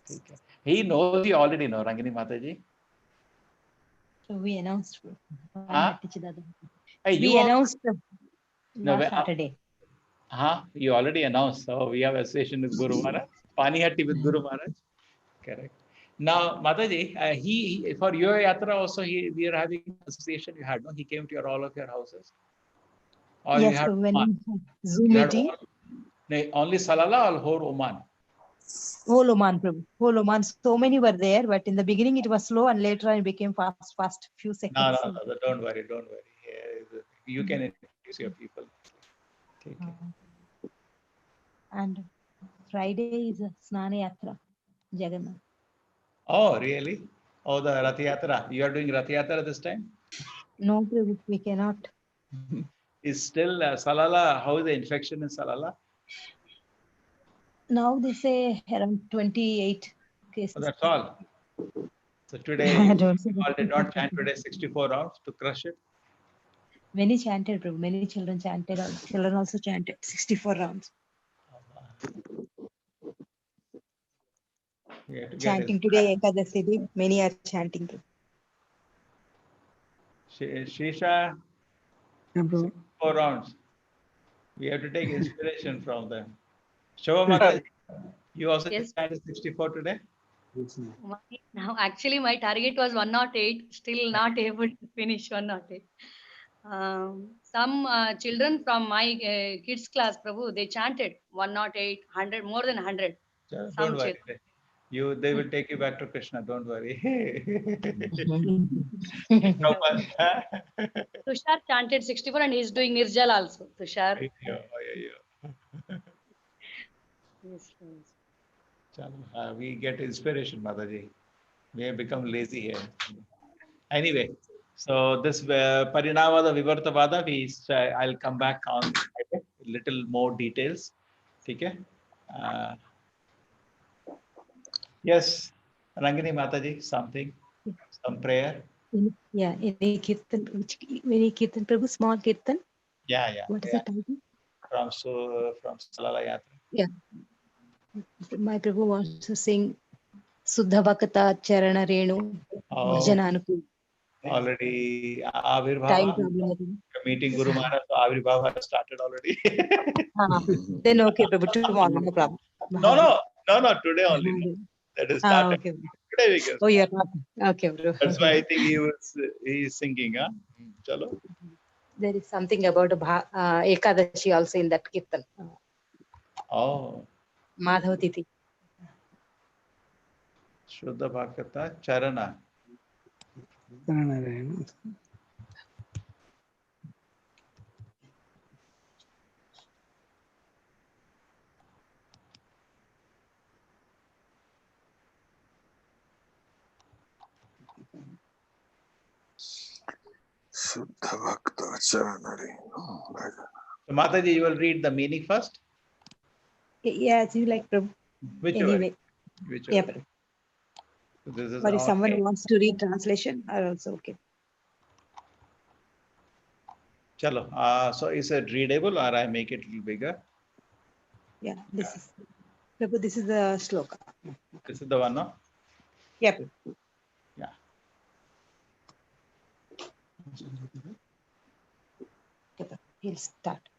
Speaker 2: Okay. He knows, you already know, Rangini Mataji.
Speaker 6: So we announced.
Speaker 2: Huh? Hey,
Speaker 6: We
Speaker 2: you
Speaker 6: announced
Speaker 2: no,
Speaker 6: last Saturday.
Speaker 2: you already announced. So we have a session with Guru Maharaj. Panihatti with Guru Maharaj. Correct. Now, Mataji, he for your yatra also, we are having association. You had no. He came to all of your houses. Or
Speaker 6: Yes,
Speaker 2: you had
Speaker 6: so when
Speaker 2: Oman.
Speaker 6: Zoom
Speaker 2: You had
Speaker 6: meeting.
Speaker 2: only Salala or whole Oman?
Speaker 6: Whole Oman, Prabhu. Whole Oman. So many were there, but in the beginning it was slow and later on it became fast. Few seconds.
Speaker 2: No. Don't worry. Yeah, you can introduce your people. Okay.
Speaker 6: And Friday is a Snana Yatra, Jagannath.
Speaker 2: Oh, really? Oh, the Rath Yatra. You are doing Rath Yatra this time?
Speaker 6: No, Prabhu, we cannot.
Speaker 2: Is still Salala, how is the infection in Salala?
Speaker 6: Now they say around 28 cases.
Speaker 2: Oh, that's all. So today, all did not chant today 64 rounds to crush it?
Speaker 6: Many chanted, Prabhu. Many children chanted. Children also chanted 64 rounds. Chanting today, Ekadasi Day, many are chanting.
Speaker 2: Shisha, 64 rounds. We have to take inspiration from them. Shobha, you also chanted 64 today?
Speaker 1: Now, actually, my target was 108. Still not able to finish 108. Some children from my kids class, Prabhu, they chanted 108, 100, more than 100.
Speaker 2: Don't worry. They will take you back to Krishna. Don't worry.
Speaker 1: Tushar chanted 64 and he's doing Nirjal also. Tushar. Yes.
Speaker 2: We get inspiration, Mataji. We have become lazy here. Anyway, so this Parinavada Vivartavada, I'll come back on a little more details. Okay? Yes, Rangini Mataji, some prayer.
Speaker 6: Yeah, any kirtan, Prabhu, small kirtan.
Speaker 2: Yeah.
Speaker 6: What is the title?
Speaker 2: From Salala Yatra.
Speaker 6: Yeah. My Prabhu wants to sing Suddha Bhakata Charana Renu Bhajananupur.
Speaker 2: Already
Speaker 6: Time
Speaker 2: Avirbhava.
Speaker 6: problem.
Speaker 2: Meeting Guru Maharaj, so Avirbhava has started already.
Speaker 6: Then okay, Prabhu, tomorrow, no problem.
Speaker 2: No, today only. That is started.
Speaker 6: Okay.
Speaker 2: Today we can.
Speaker 6: Oh, you're talking. Okay, bro.
Speaker 2: That's why I think he's singing. Chalo.
Speaker 6: There is something about Ekadashi also in that kirtan.
Speaker 2: Oh.
Speaker 6: Madhav Tithi.
Speaker 2: Shuddha Bhakata Charana.
Speaker 3: Suddha Bhakta Charanari.
Speaker 2: So Mataji, you will read the meaning first?
Speaker 6: Yeah, it's like Prabhu. Anyway.
Speaker 2: Whichever.
Speaker 6: Yeah,
Speaker 2: This is
Speaker 6: or if someone wants to read translation, are also okay.
Speaker 2: Chalo. So is it readable or I make it a little bigger?
Speaker 6: Yeah, this is Prabhu, this is the shloka.
Speaker 2: This is the one, no?
Speaker 6: Yep.
Speaker 2: Yeah.
Speaker 6: He'll start.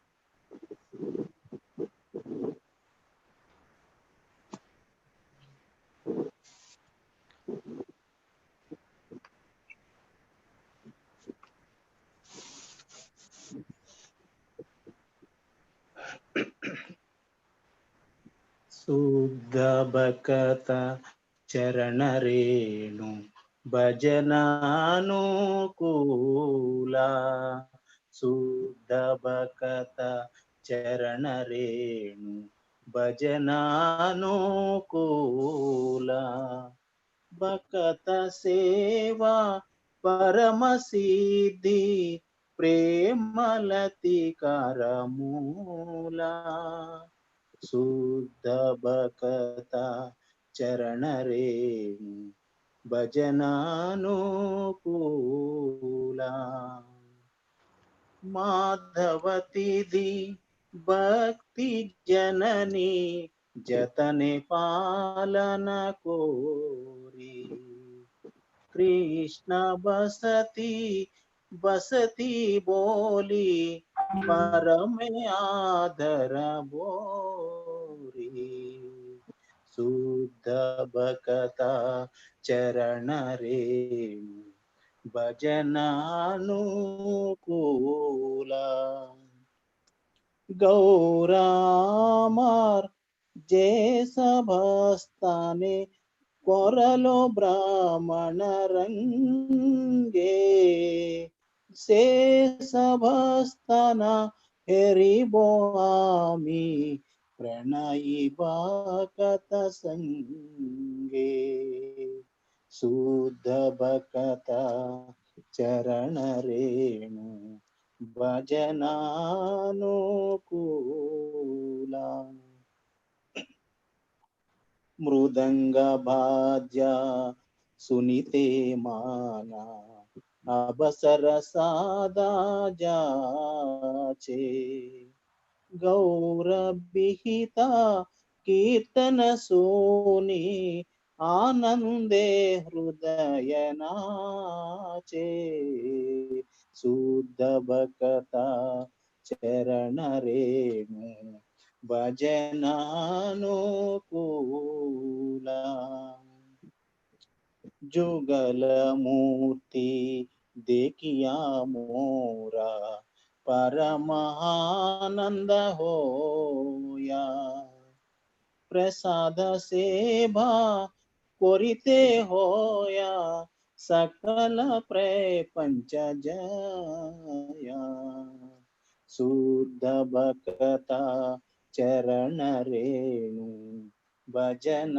Speaker 9: శుద్ధ చరణరేణు భజనానుకూల శుద్ధ భకత చరణరేణు భజనానుకూల భకత సేవా పరమసిద్ధి ప్రేమలతి కరమూల శుద్ధ భకత చరణరేణు భజనానుకూల మాధవతిది భక్తి జనని జతనే పాలన కోరి కృష్ణ బసతి బసతి బోలి పరమే ఆదర బోరి శుద్ధ భకత చరణ రేణు భజనానుకూల గౌరామార్ జేసభస్తానే కొరలో బ్రాహ్మణ రంగే శేషభస్తన హెరిబోమి ప్రణయి బాకత సంగే శుద్ధ భకత చరణ రేణు భజనానుకూల మృదంగ భాజ్య సునితే మానా అబసర సాదా జాచే గౌరవిహిత కీర్తన సోని ఆనందే హృదయ నాచే శుద్ధ భకత చరణ రేణు భజనానుకూల जुगल मूर्ति देखिया मोरा परमानंद होया प्रसाद सेवा कोरिते होया सकल प्रपंच जया शुद्ध भक्ता चरण रेणु भजनानुकूल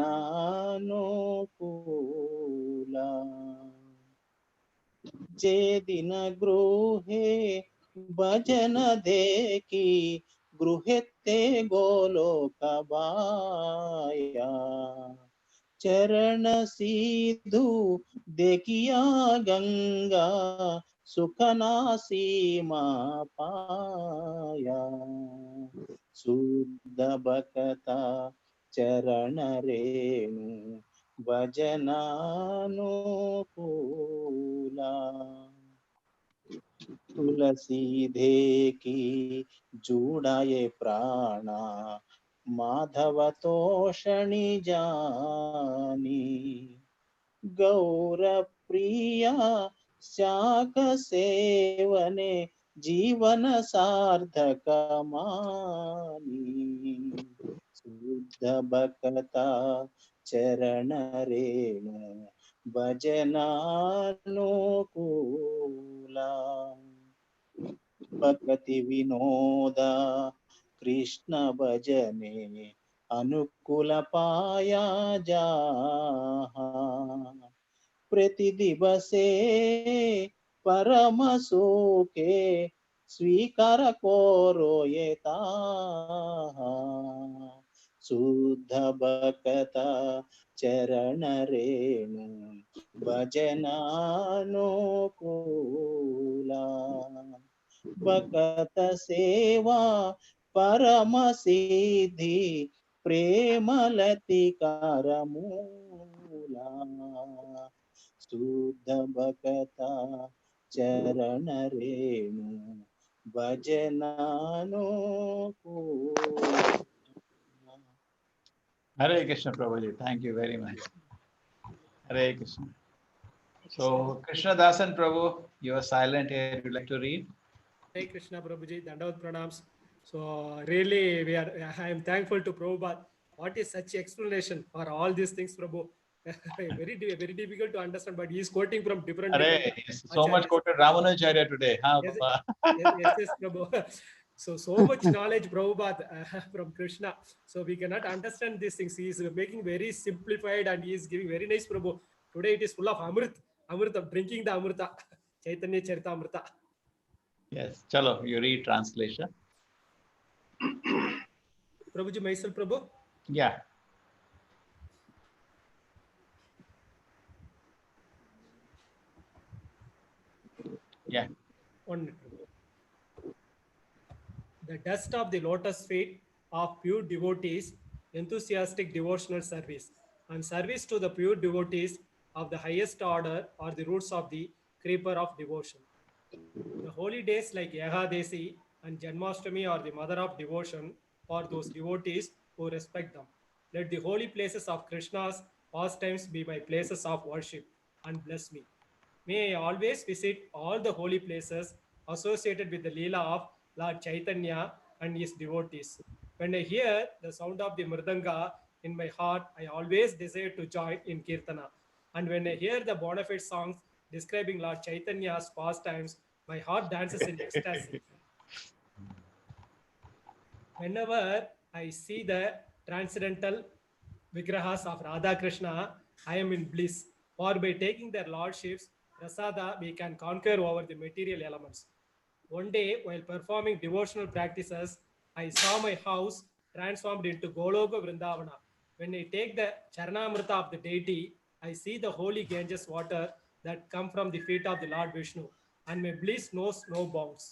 Speaker 9: जे दिन गृहे भजन देखी गृहेते गोलोक बाया चरण सीधु देखिया गंगा सुखना सीमा पाया शुद्ध भक्ता चरण रेणु भजनानुकूल तुलसी देखी जुड़ाए प्राणा माधव तोषणी जानी गौर प्रिया शाक सेवने जीवन सार्थक मानी शुद्ध भक्ता चरण रेणु भजनानुकूला भक्ति विनोदा कृष्ण भजने अनुकूल पाया जा प्रति दिवसे परम सुखे स्वीकार कोरो ये शुद्ध भक्ता चरण रेणु भजनानुकूला भक्त सेवा పరమ సిద్ధి ప్రేమలతి కరమూలా శుద్ధ భగత చరణ Renu భజనాను
Speaker 2: Hare Krishna Prabhuji, thank you very much. Hare Krishna. So Krishna Dasan Prabhu, you are silent here. Would you like to read?
Speaker 10: Hare Krishna Prabhuji, Dandavat Pranams. So really, I am thankful to Prabhupada. What is such explanation for all these things, Prabhu? Very difficult to understand, but he is quoting from different.
Speaker 2: Hare, so much quoted Ramanujacharya today, huh?
Speaker 10: Yes, yes, Prabhu. So much knowledge, Prabhupada, from Krishna. So we cannot understand these things. He is making very simplified and he is giving very nice, Prabhu. Today it is full of Amrita, drinking the Amrita, Chaitanya Charitamrita.
Speaker 2: Yes, chalo, you read translation.
Speaker 10: Prabhuji, myself, Prabhu.
Speaker 2: Yeah. Yeah.
Speaker 10: 1 minute. The dust of the lotus feet of pure devotees, enthusiastic devotional service, and service to the pure devotees of the highest order are the roots of the creeper of devotion. The holy days like Yehadesi and Janmashtami are the mother of devotion for those devotees who respect them. Let the holy places of Krishna's pastimes be my places of worship and bless me. May I always visit all the holy places associated with the Lila of Lord Chaitanya and his devotees. When I hear the sound of the Mridanga in my heart, I always desire to join in Kirtana. And when I hear the bona fide songs describing Lord Chaitanya's pastimes, my heart dances in ecstasy. Whenever I see the transcendental Vigrahas of Radha Krishna, I am in bliss. For by taking their lordships, Prasada, we can conquer over the material elements. One day, while performing devotional practices, I saw my house transformed into Goloka Vrindavana. When I take the Charanamrita of the deity, I see the holy Ganges water that come from the feet of the Lord Vishnu, and my bliss knows no bounds.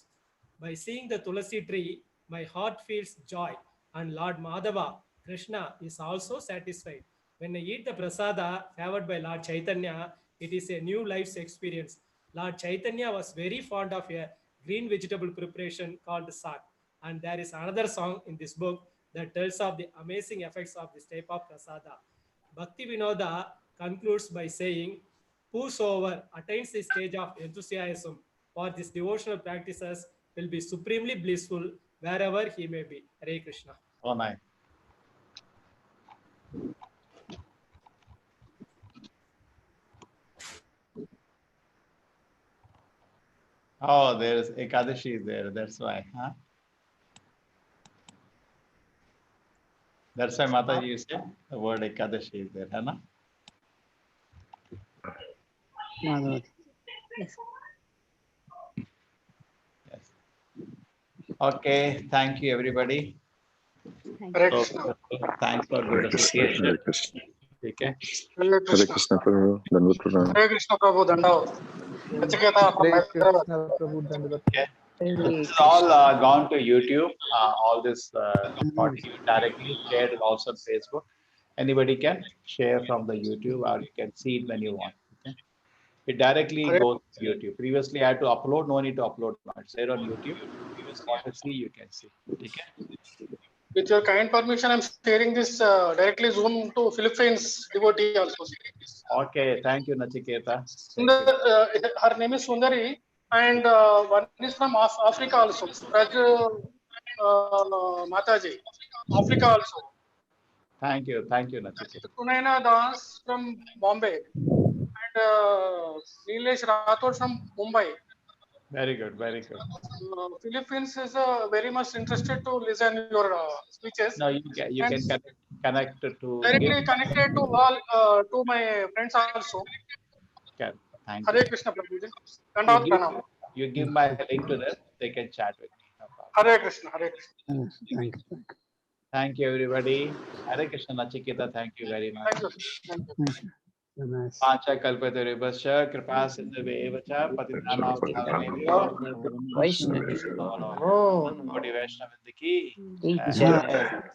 Speaker 10: By seeing the Tulasi tree, my heart feels joy, and Lord Madhava, Krishna, is also satisfied. When I eat the prasada favored by Lord Chaitanya, it is a new life's experience. Lord Chaitanya was very fond of a green vegetable preparation called sat. And there is another song in this book that tells of the amazing effects of this type of prasada. Bhakti Vinoda concludes by saying, whosoever attains the stage of enthusiasm for these devotional practices will be supremely blissful wherever he may be. Hare Krishna.
Speaker 2: Oh, nice. Oh, there's Ekadashi there. That's why, huh? That's why Mataji, you say the word Ekadashi is there, huh? Na?
Speaker 5: Madhavati.
Speaker 6: Yes.
Speaker 2: Yes. Okay, thank you, everybody.
Speaker 11: Hare
Speaker 2: So,
Speaker 11: Krishna.
Speaker 2: thanks for good
Speaker 3: Hare
Speaker 2: association.
Speaker 3: Krishna.
Speaker 2: Okay.
Speaker 11: Hare
Speaker 3: Hare
Speaker 11: Krishna.
Speaker 3: Krishna Prabhu. Dandavat Pranam.
Speaker 11: Hare Krishna Prabhu Dandavat. Nachiketa from
Speaker 4: Hare
Speaker 11: Hyderabad.
Speaker 4: Krishna Prabhu Dandavat.
Speaker 2: Okay. This is all gone to YouTube. All this recording directly shared also on Facebook. Anybody can share from the YouTube, or you can see it when you want. Okay. It directly
Speaker 11: Hare,
Speaker 2: goes to YouTube. Previously, I had to upload. No need to upload. Now it's there on YouTube. If you want to see, you can see. Okay.
Speaker 11: with your kind permission, I'm sharing this directly Zoom to Philippines devotee also.
Speaker 2: Okay. Thank you, Nachiketa.
Speaker 11: Her name is Sundari, and one is from Africa also. Raj Mataji, Africa also.
Speaker 2: Thank you. Thank you, Nachiketa.
Speaker 11: Sunaina Das from Bombay, and Nilesh Rathod from Mumbai.
Speaker 2: Very good. Very good.
Speaker 11: Philippines is very much interested to listen your speeches.
Speaker 2: Now you can connect to
Speaker 11: Directly
Speaker 2: give.
Speaker 11: connected to all to my friends also.
Speaker 2: Okay. Thank
Speaker 11: Hare
Speaker 2: you.
Speaker 11: Krishna Prabhuji.
Speaker 2: You
Speaker 11: Dandavat
Speaker 2: give
Speaker 11: Pranam.
Speaker 2: you give my link to them. They can chat with me. No problem.
Speaker 11: Hare Krishna. Hare Krishna.
Speaker 5: Yes, thank you.
Speaker 2: Thank you, everybody. Hare Krishna, Nachiketa. Thank you very much.
Speaker 11: Thank you. Thank you.
Speaker 5: Thank you. Nice.
Speaker 2: Pancha kalpatarubhascha kripa sindhuve च पतितानां पावनेभ्यो
Speaker 12: Vaishnavi.
Speaker 2: नमो नमः।
Speaker 12: Oh,
Speaker 2: Gaudiya Vaishnava की
Speaker 12: Jai.
Speaker 2: जय।